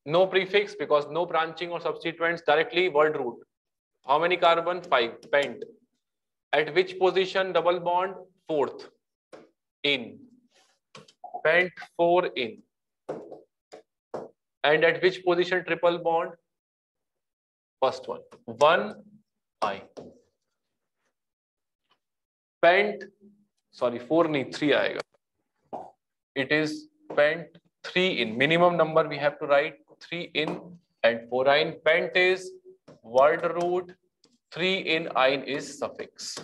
no prefix because no branching or substituents, directly word root. How many carbon? 5. Pent. At which position double bond? 4th. In. Pent 4 in. And at which position triple bond? First one. 1 I. Pent, sorry 4 नहीं 3 आएगा. It is pent 3 in. Minimum number we have to write 3 in and 4 in. Pent is word root, 3 in in is suffix.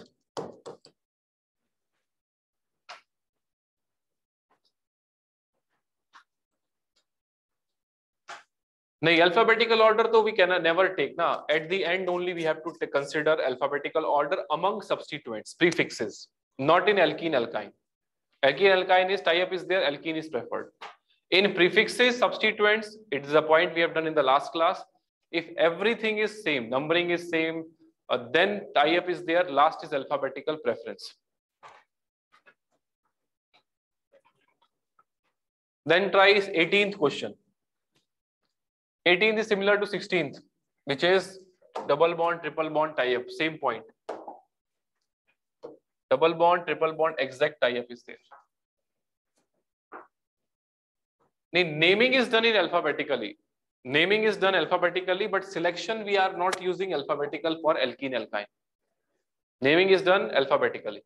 No, alphabetical order though we can never take. Now, at the end only we have to consider alphabetical order among substituents, prefixes, not in alkene alkyne. Alkene alkyne is tie-up is there, alkene is preferred. In prefixes, substituents, it is a point we have done in the last class. If everything is same, numbering is same, then tie-up is there, last is alphabetical preference. Then try 18th question. 18th is similar to 16th, which is double bond, triple bond, tie-up, same point. Double bond, triple bond, exact tie-up is there. Naming is done in alphabetically. Naming is done alphabetically, but selection we are not using alphabetical for alkene alkyne. Naming is done alphabetically.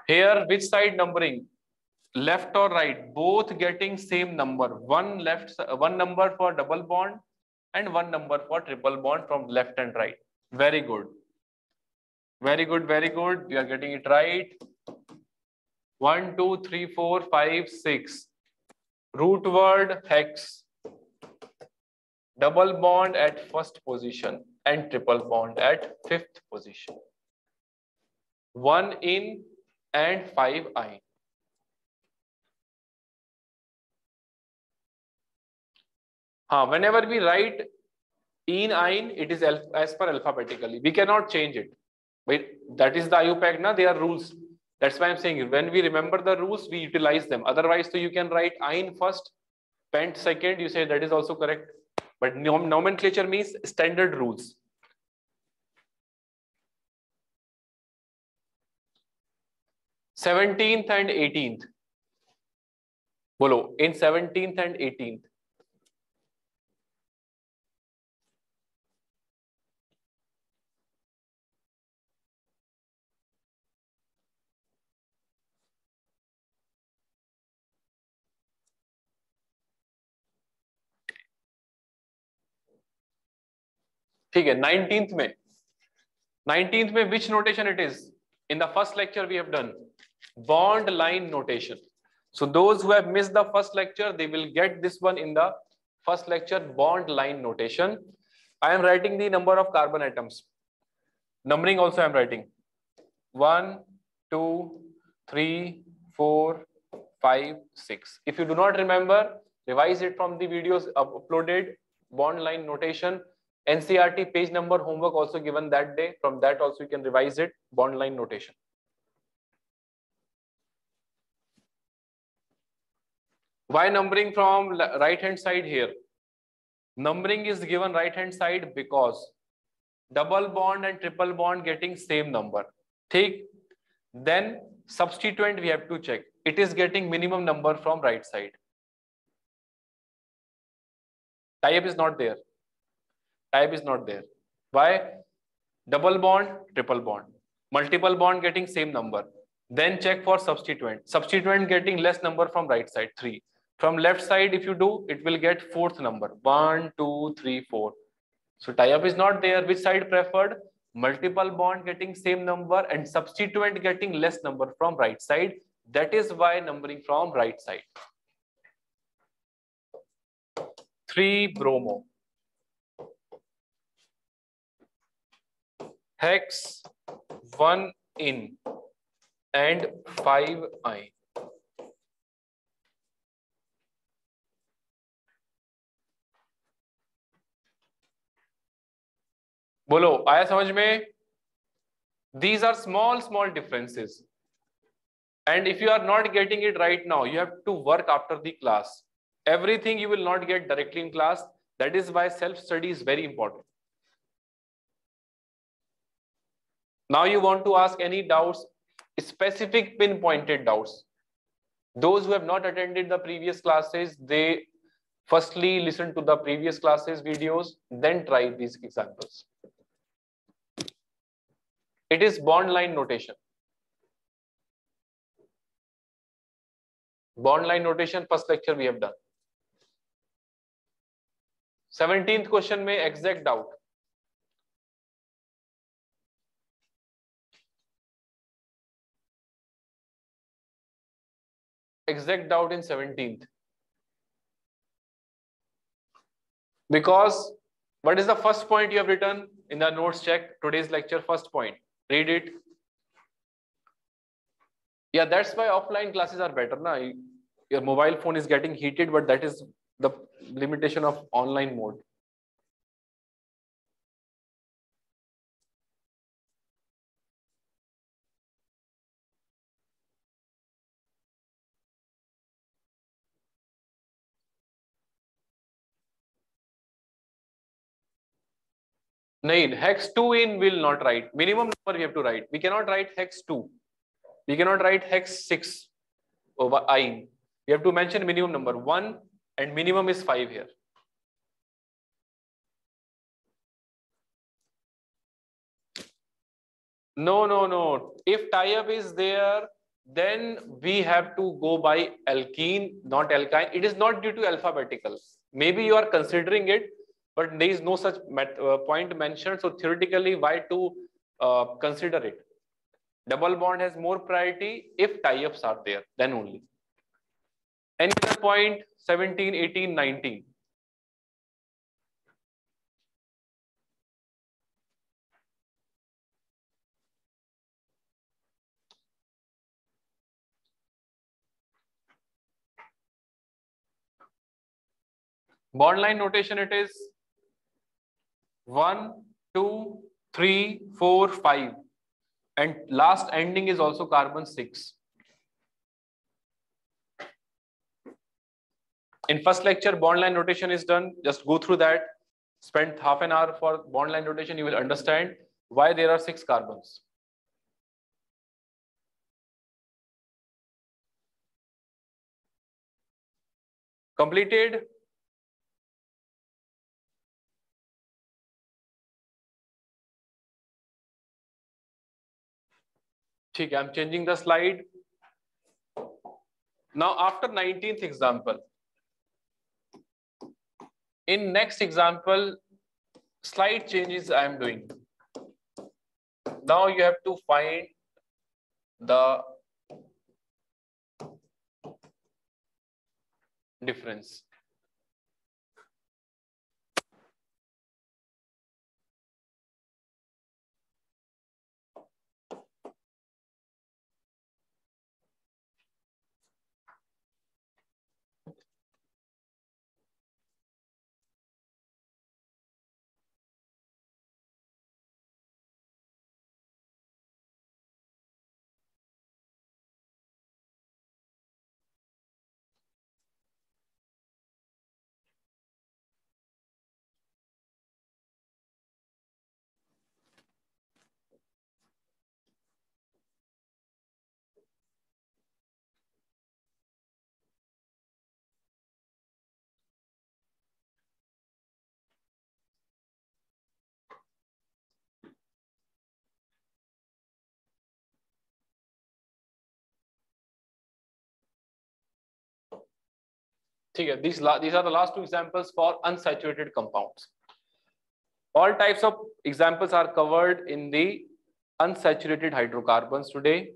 Here, which side numbering? Left or right? Both getting same number. One number for double bond and one number for triple bond from left and right. Very good. Very good, very good. You are getting it right. 1, 2, 3, 4, 5, 6. Root word hex. Double bond at first position and triple bond at 5th position. 1 in and 5 in. Whenever we write In, ein, it is as per alphabetically. We cannot change it. But that is the IUPAC, na? They are rules. That's why I'm saying when we remember the rules, we utilize them. Otherwise, so you can write ein first, pent second. You say that is also correct. But nomenclature means standard rules. Seventeenth and 18th. Bolo, in 17th and 18th. ठीक है, 19th में which notation it is? In the first lecture we have done bond line notation. So those who have missed the first lecture, they will get this one in the first lecture, bond line notation. I am writing the number of carbon atoms. Numbering also I am writing 1, 2, 3, 4, 5, 6. If you do not remember, revise it from the videos uploaded. Bond line notation. NCRT page number homework also given that day. From that also you can revise it. Bond line notation. Why numbering from right hand side here? Numbering is given right hand side because double bond and triple bond getting same number. Take then substituent we have to check. It is getting minimum number from right side. Tie-up is not there. Type is not there. Why? Double bond, triple bond. Multiple bond getting same number. Then check for substituent. Substituent getting less number from right side, 3. From left side, if you do, it will get fourth number. 1, 2, 3, 4. So tie-up is not there. Which side preferred? Multiple bond getting same number and substituent getting less number from right side. That is why numbering from right side. 3 bromo. Hex 1 in and 5 I. बोलो आया समझ में? These are small differences. And if you are not getting it right now, you have to work after the class. Everything you will not get directly in class. That is why self-study is very important. Now you want to ask any doubts, specific pinpointed doubts. Those who have not attended the previous classes, they firstly listen to the previous classes videos, then try these examples. It is bond line notation. Bond line notation, first lecture we have done. 17th question में exact doubt. Exact doubt in 17th. Because what is the first point you have written in the notes check? Today's lecture, first point. Read it. Yeah, that's why offline classes are better. Na? Your mobile phone is getting heated, but that is the limitation of online mode. No, hex 2 in will not write. Minimum number we have to write. We cannot write hex 2. We cannot write hex 6 over I. We have to mention minimum number 1 and minimum is 5 here. No. If tie-up is there, then we have to go by alkene, not alkyne. It is not due to alphabetical. Maybe you are considering it, but there is no such point mentioned. So theoretically, why to consider it? Double bond has more priority if tie-ups are there, then only. Any other point? 17, 18, 19. Bond line notation it is. 1, 2, 3, 4, 5. And last ending is also carbon 6. In first lecture, bond line rotation is done. Just go through that. Spend half an hour for bond line rotation. You will understand why there are 6 carbons. Completed? Okay, I'm changing the slide. Now, after 19th example, in next example, slide changes I am doing. Now you have to find the difference. These are the last 2 examples for unsaturated compounds. All types of examples are covered in the unsaturated hydrocarbons today.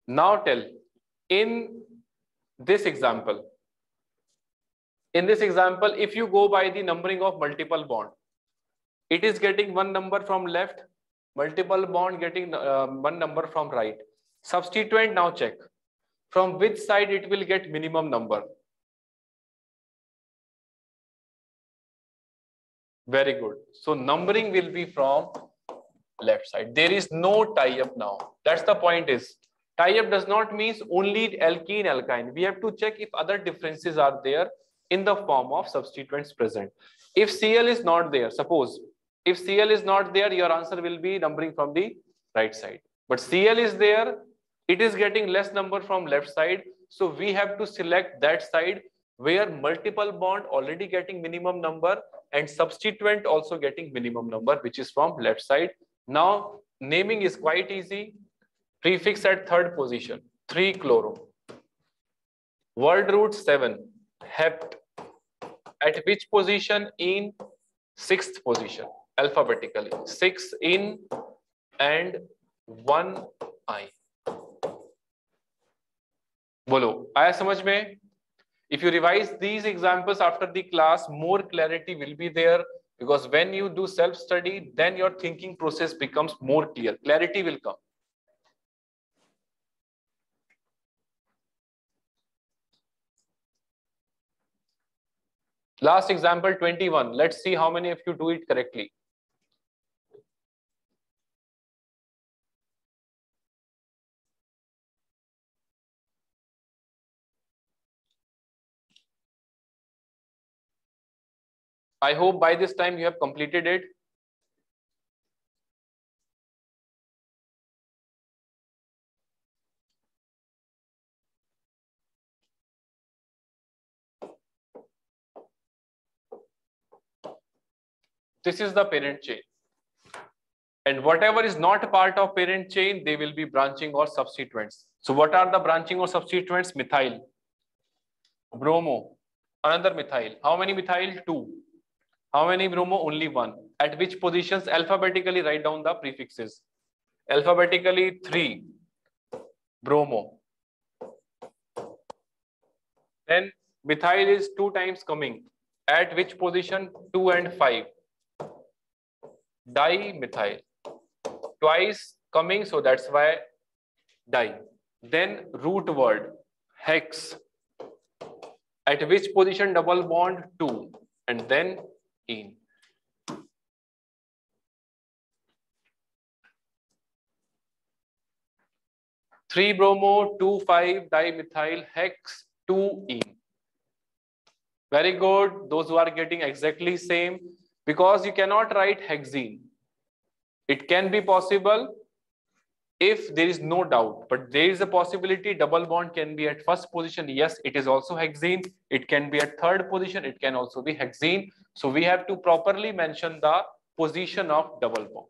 Now tell, in this example, if you go by the numbering of multiple bond, it is getting 1 number from left, multiple bond getting 1 number from right. Substituent, now check from which side it will get minimum number. Very good. So numbering will be from left side. There is no tie-up now. That's the point is, tie-up does not mean only alkene, alkyne. We have to check if other differences are there in the form of substituents present. If Cl is not there, suppose, if Cl is not there, your answer will be numbering from the right side. But Cl is there, it is getting less number from left side. So we have to select that side where multiple bond already getting minimum number and substituent also getting minimum number, which is from left side. Now naming is quite easy. Prefix at 3rd position, 3-chloro. Word root 7, hept. At which position? In 6th position, alphabetically. 6 in and 1 I. Bolo, आया समझ में? If you revise these examples after the class, more clarity will be there, because when you do self-study, then your thinking process becomes more clear. Clarity will come. Last example 21. Let's see how many of you do it correctly. I hope by this time you have completed it. This is the parent chain. And whatever is not part of parent chain, they will be branching or substituents. So what are the branching or substituents? Methyl, bromo, another methyl. How many methyl? 2. How many bromo? Only 1. At which positions? Alphabetically write down the prefixes. Alphabetically 3, bromo. Then methyl is 2 times coming. At which position? 2 and 5. Dimethyl. Twice coming, so that's why di. Then root word, hex. At which position double bond? 2, and then ene. 3-bromo, 2,5-dimethyl hex, 2-ene. Very good. Those who are getting exactly same, because you cannot write hexene. It can be possible if there is no doubt, but there is a possibility double bond can be at first position. Yes, it is also hexene. It can be at third position. It can also be hexene. So we have to properly mention the position of double bond.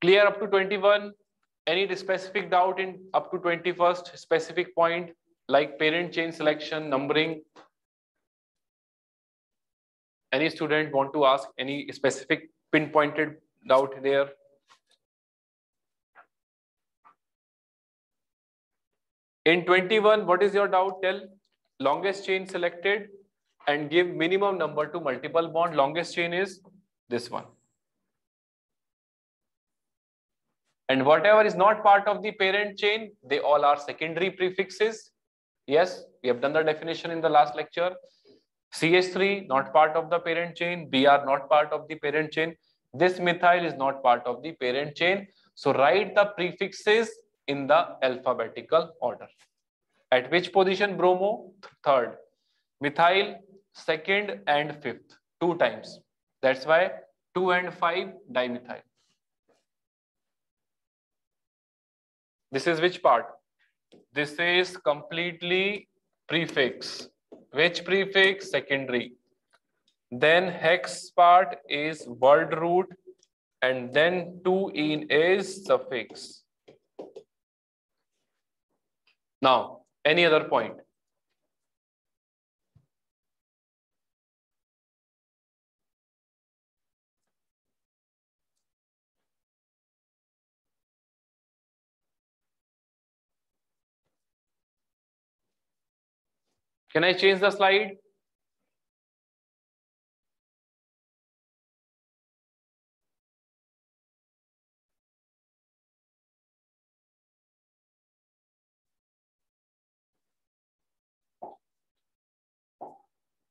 Clear up to 21? Any specific doubt in up to 21st specific point, like parent chain selection, numbering? Any student want to ask any specific pinpointed doubt there? In 21, what is your doubt? Tell. Longest chain selected and give minimum number to multiple bond. Longest chain is this one. And whatever is not part of the parent chain, they all are secondary prefixes. Yes, we have done the definition in the last lecture. CH3 not part of the parent chain, Br not part of the parent chain. This methyl is not part of the parent chain. So write the prefixes in the alphabetical order. At which position? Bromo, third. Methyl, second and fifth, 2 times. That's why 2 and 5 dimethyl. This is which part? This is completely prefix. Which prefix? Secondary. Then hex part is word root, and then 2-ene is suffix. Now, any other point? Can I change the slide?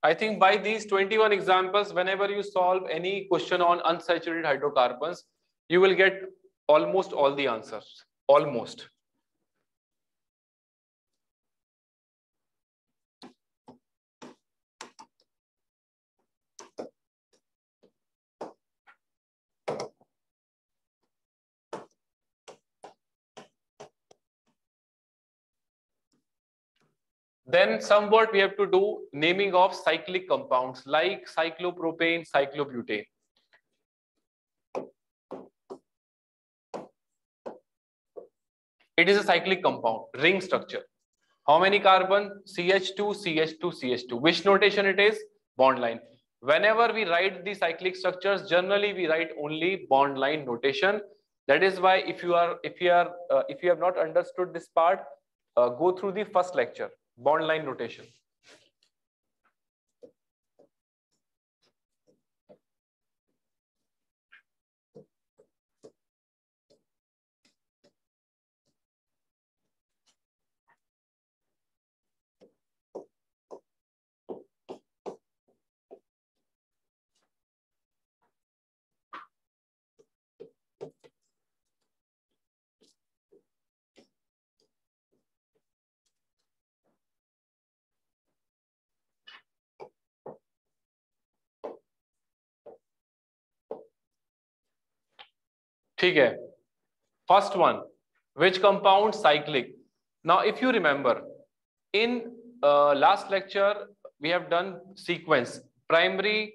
I think by these 21 examples, whenever you solve any question on unsaturated hydrocarbons, you will get almost all the answers. Almost. Then somewhat we have to do naming of cyclic compounds like cyclopropane, cyclobutane. It is a cyclic compound, ring structure. How many carbon? CH2, CH2, CH2. Which notation it is? Bond line. Whenever we write the cyclic structures, generally we write only bond line notation. That is why if you have not understood this part, go through the first lecture, bond line notation. ठीक है. First one, which compound? Cyclic. Now, if you remember, in last lecture we have done sequence: secondary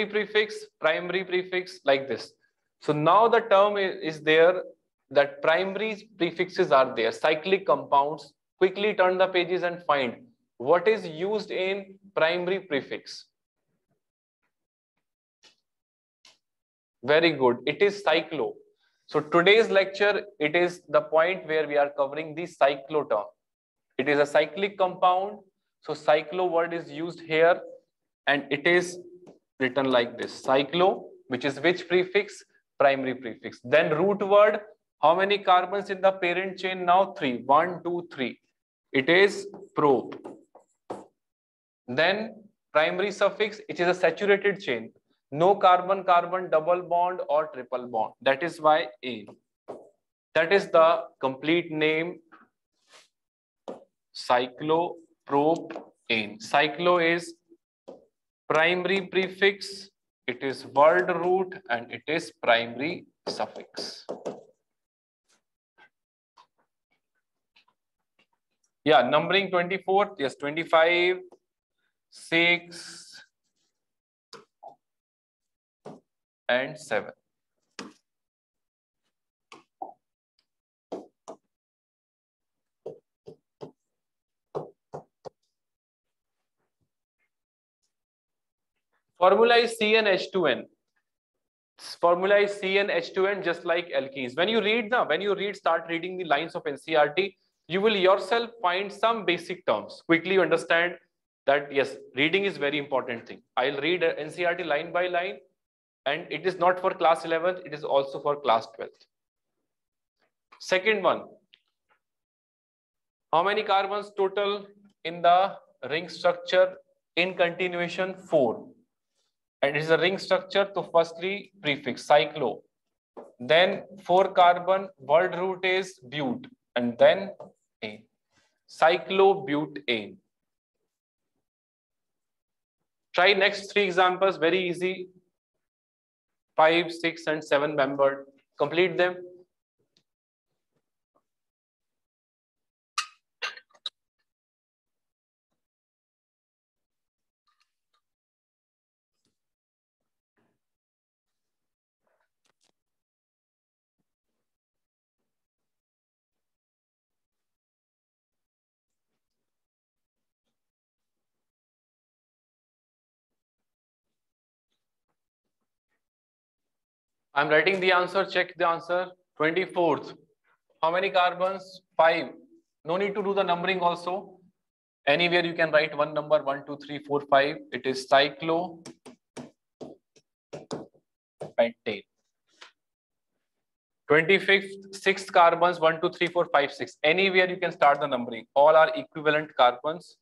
prefix, primary prefix, like this. So now the term is there that primary prefixes are there. Cyclic compounds. Quickly turn the pages and find what is used in primary prefix. Very good. It is cyclo. So today's lecture, it is the point where we are covering the cyclo term. It is a cyclic compound. So cyclo word is used here. and it is written like this: cyclo, which is which prefix? Primary prefix. Then root word, how many carbons in the parent chain now? 3. 1, 2, 3. It is prop. Then primary suffix, it is a saturated chain. No carbon carbon double bond or triple bond. That is why A. That is the complete name, cyclopropane. Cyclo is primary prefix, it is word root, and it is primary suffix. Yeah, numbering 24th, yes, 25, 6, and 7. Formula is CnH2n. Formula is CnH2n, just like alkenes. When you start reading the lines of NCERT, you will yourself find some basic terms. Quickly you understand that yes, reading is very important thing. I'll read NCERT line by line, and it is not for class 11th, it is also for class 12th. Second one, how many carbons total in the ring structure in continuation? 4. And it is a ring structure, so firstly prefix cyclo, then 4 carbon, word root is but, and then ane, cyclobutane. Try next 3 examples, very easy. 5, 6, and 7 membered. Complete them. I'm writing the answer, check the answer. 24th. How many carbons? 5. No need to do the numbering also. Anywhere you can write one number, 1, 2, 3, 4, 5. It is cyclopentane. 25th, 6 carbons, 1, 2, 3, 4, 5, 6. Anywhere you can start the numbering. All are equivalent carbons.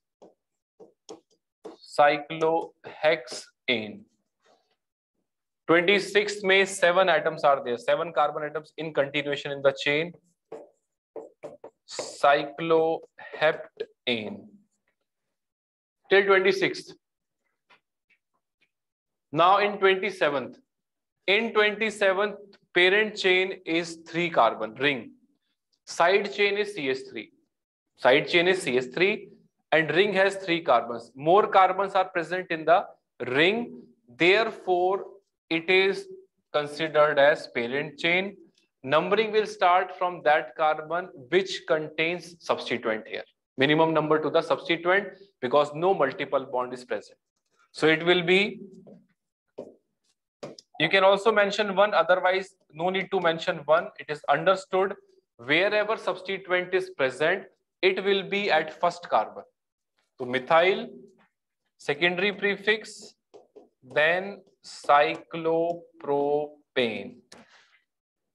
Cyclohexane. 26th May, 7 atoms are there. 7 carbon atoms in continuation in the chain. Cycloheptane. Till 26th. Now in 27th. In 27th, parent chain is 3 carbon ring. Side chain is CH3. Side chain is CH3 and ring has 3 carbons. More carbons are present in the ring. Therefore, it is considered as parent chain. Numbering will start from that carbon which contains substituent here. Minimum number to the substituent because no multiple bond is present. So it will be, you can also mention 1, otherwise no need to mention 1. It is understood wherever substituent is present, it will be at first carbon. So methyl, secondary prefix, then cyclopropane.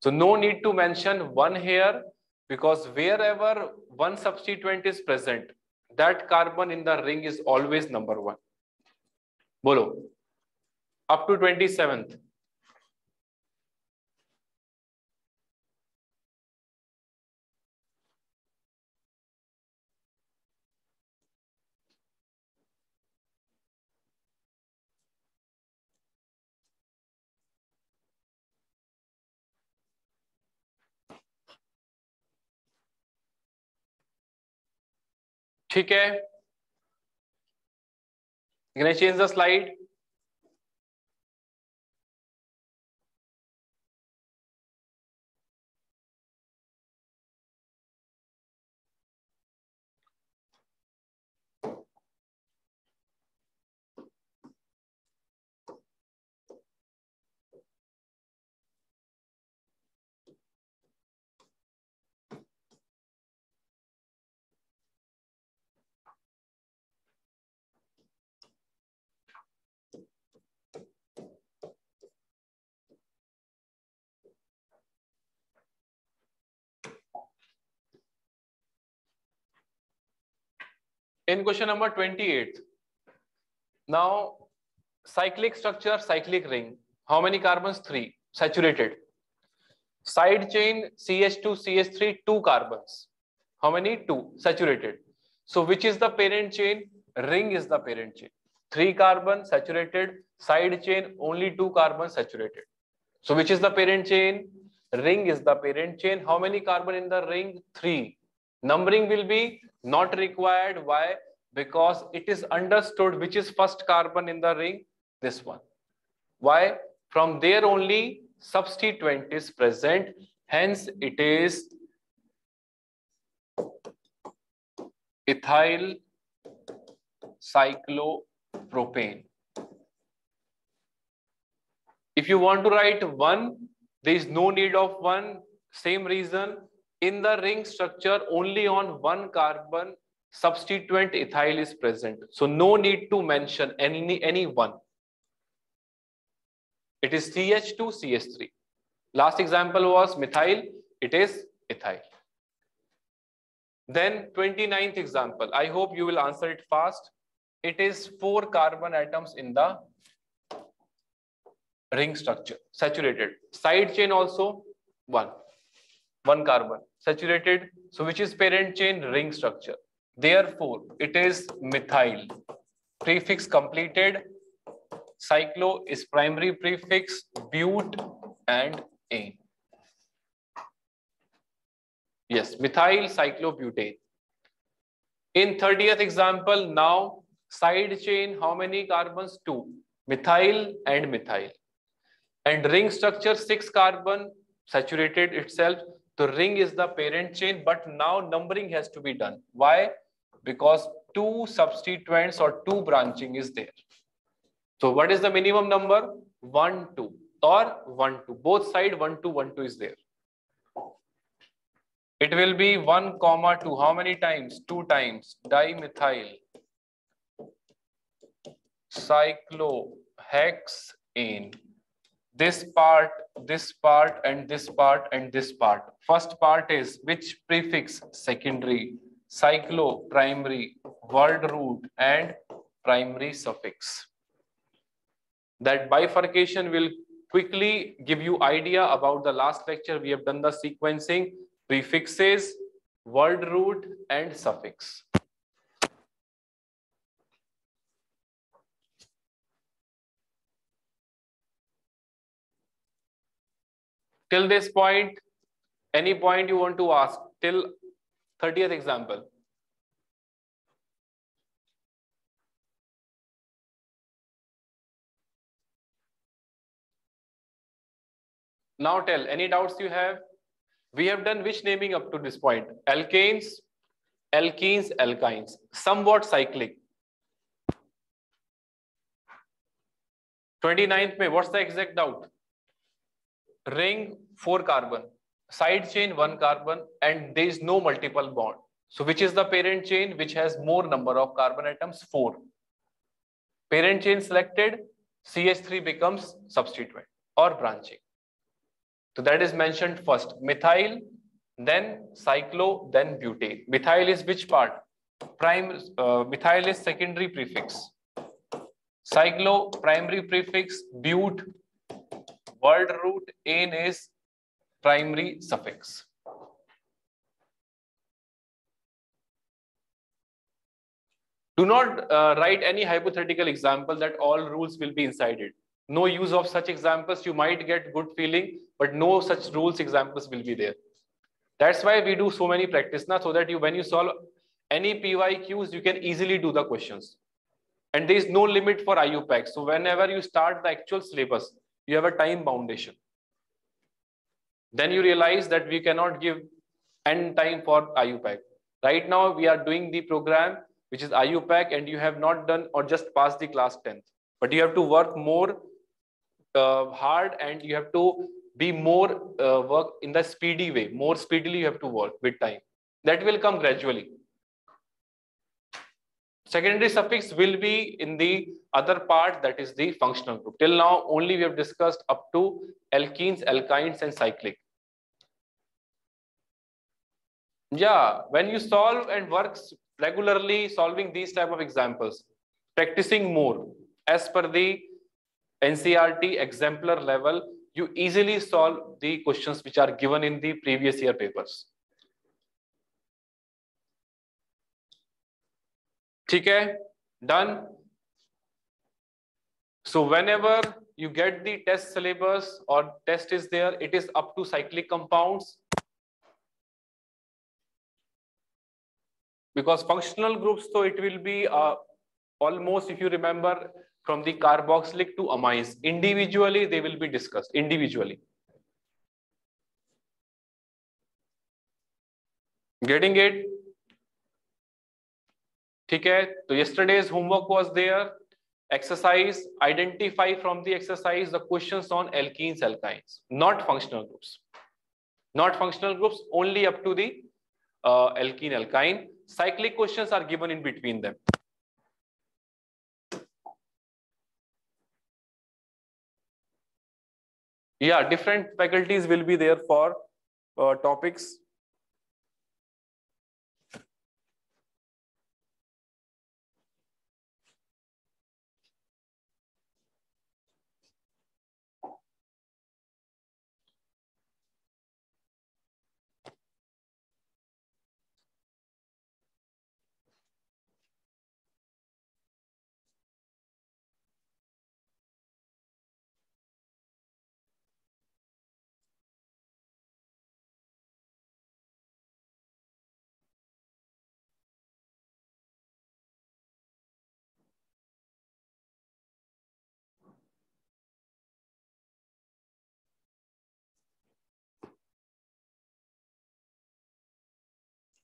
So no need to mention 1 here because wherever one substituent is present, that carbon in the ring is always number 1. Bolo. Up to 27th. ठीक है? Can I change the slide? In question number 28. Now, cyclic structure, cyclic ring. How many carbons? 3. Saturated. Side chain CH2, CH3, 2 carbons. How many? 2. Saturated. So which is the parent chain? Ring is the parent chain. 3 carbon saturated. Side chain only 2 carbons saturated. So which is the parent chain? Ring is the parent chain. How many carbon in the ring? 3. Numbering will be not required. Why? Because it is understood which is first carbon in the ring. This one. Why? From there only substituent is present. Hence it is ethyl cyclopropane. If you want to write 1, there is no need of 1. Same reason. In the ring structure, only on 1 carbon substituent ethyl is present. So no need to mention any 1. It is CH2, CH3. Last example was methyl. It is ethyl. Then 29th example. I hope you will answer it fast. It is 4 carbon atoms in the ring structure. Saturated. Side chain also 1 carbon. Saturated. So which is parent chain? Ring structure. Therefore, it is methyl. Prefix completed. Cyclo is primary prefix. Bute and ane. Yes, methyl cyclobutane. In 30th example, now side chain, how many carbons? 2. Methyl and methyl. And ring structure 6 carbon saturated itself. The ring is the parent chain, but now numbering has to be done. Why? Because 2 substituents or 2 branching is there. So what is the minimum number? 1, 2 or 1, 2. Both side 1, 2, 1, 2 is there. It will be 1, 2. How many times? 2 times. Dimethyl cyclohexane. This part, and this part, and this part. First part is which prefix? Secondary. Cyclo, primary. Word root and primary suffix. That bifurcation will quickly give you idea about the last lecture. We have done the sequencing, prefixes, word root and suffix. Till this point, any point you want to ask till 30th example? Now tell, any doubts you have? We have done which naming up to this point? Alkanes, alkenes, alkynes. Somewhat cyclic. 29th May, what's the exact doubt? Ring 4 carbon, side chain 1 carbon, and there is no multiple bond. So which is the parent chain which has more number of carbon atoms? 4. Parent chain selected, CH3 becomes substituent or branching. So that is mentioned first. Methyl, then cyclo, then butane. Methyl is which part? Methyl is secondary prefix. Cyclo, primary prefix. Bute, word root. Ane is primary suffix. Do not write any hypothetical example that all rules will be inside it. No use of such examples. You might get good feeling, but no such rules examples will be there. That's why we do so many practice now, so that when you solve any PYQs, you can easily do the questions. And there is no limit for IUPAC. So whenever you start the actual syllabus, you have a time foundation. Then you realize that we cannot give n time for IUPAC. Right now, we are doing the program, which is IUPAC, and you have not done or just passed the class 10th. But you have to work more hard, and you have to be more work in the speedy way. More speedily you have to work with time. That will come gradually. Secondary suffix will be in the other part, that is the functional group. Till now, only we have discussed up to alkenes, alkynes, and cyclic. Yeah, when you solve and work regularly solving these type of examples, practicing more as per the NCRT exemplar level, you easily solve the questions which are given in the previous year papers. ठीक है? Done. So whenever you get the test syllabus or test is there, it is up to cyclic compounds. Because functional groups, so it will be almost, if you remember, from the carboxylic to amines. Individually, they will be discussed individually. Getting it? ठीक है? So yesterday's homework was there. Exercise, identify from the exercise the questions on alkenes, alkynes, not functional groups. Not functional groups, only up to the alkene, alkyne. Cyclic questions are given in between them. Yeah, different faculties will be there for topics.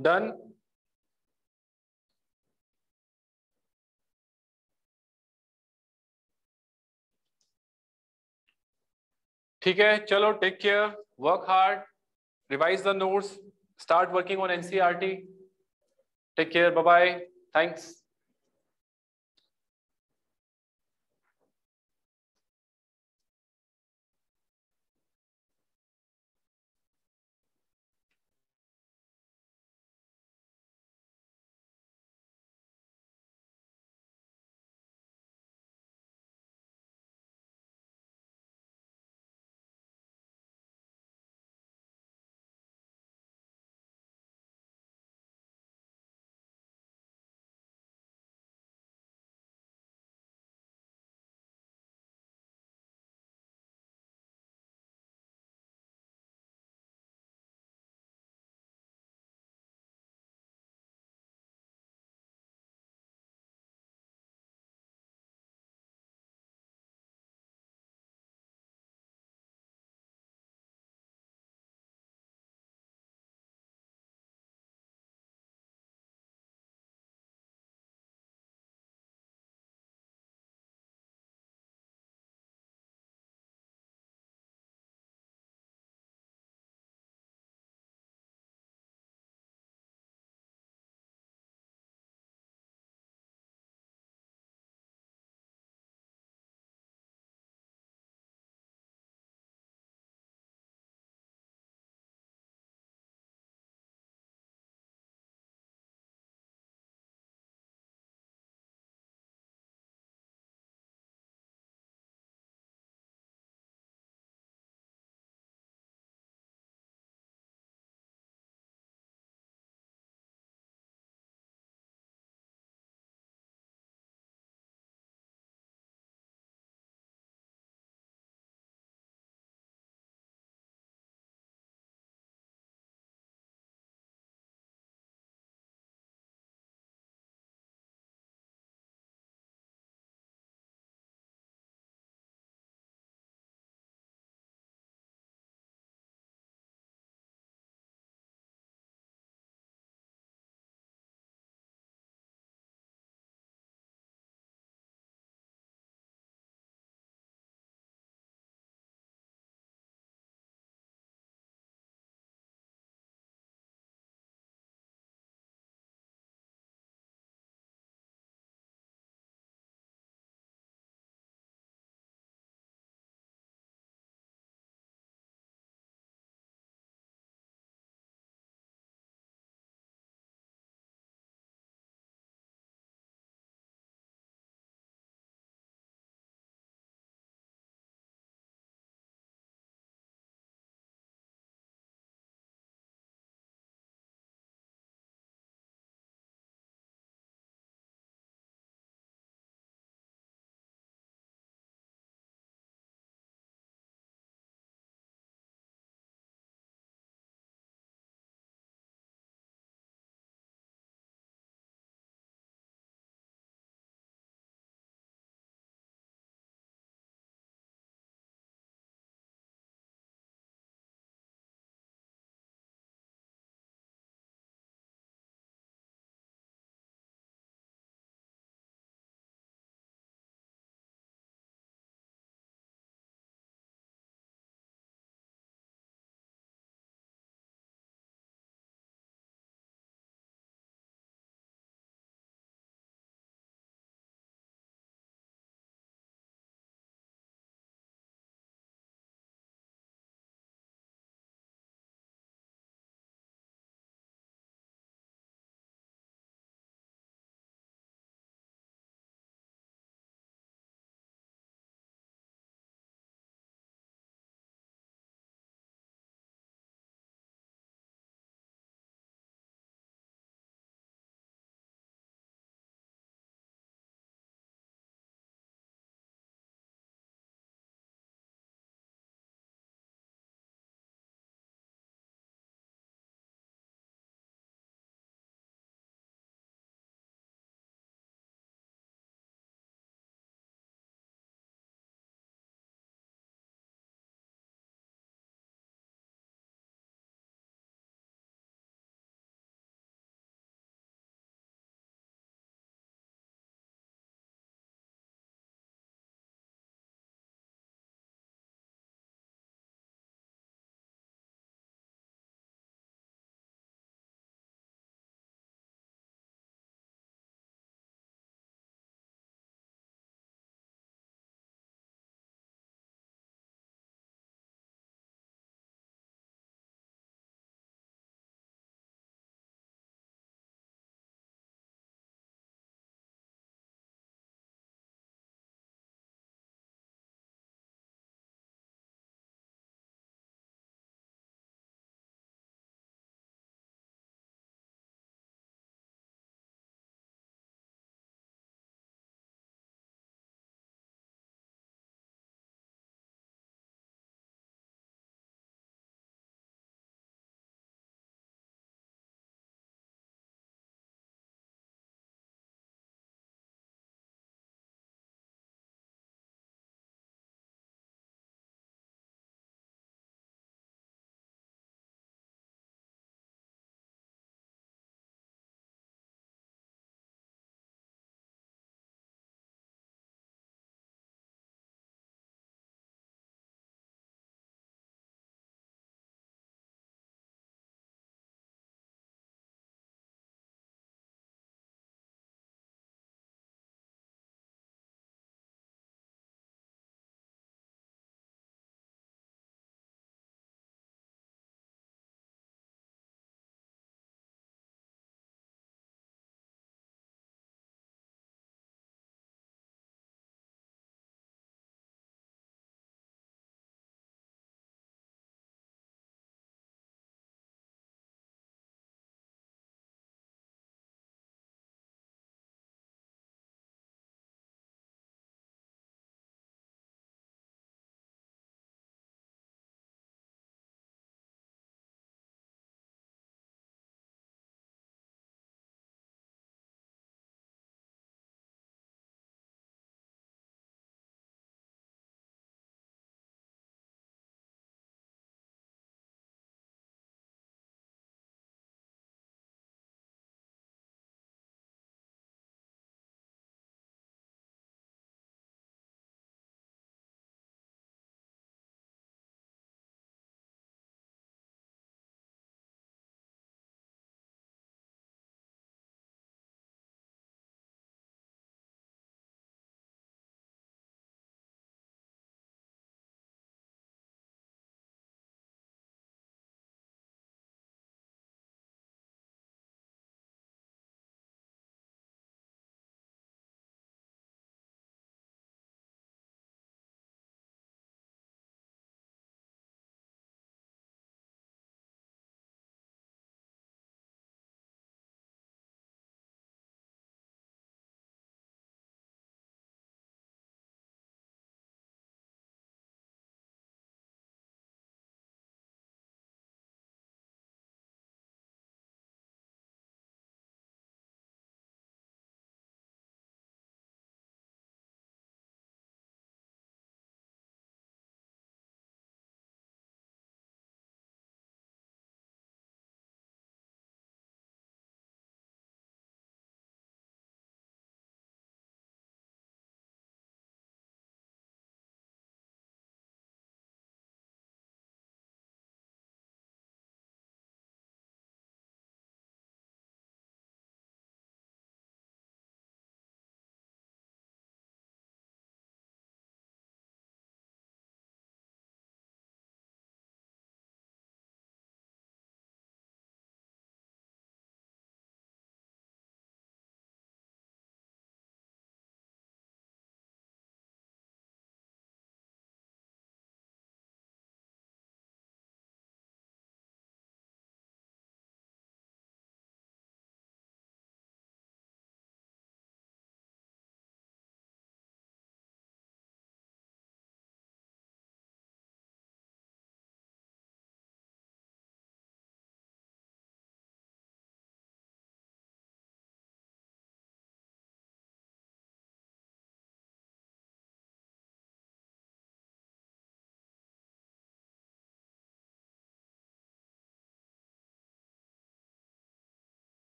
Done. ठीक है, चलो, take care, work hard, revise the notes, start working on NCRT. Take care, bye bye, thanks.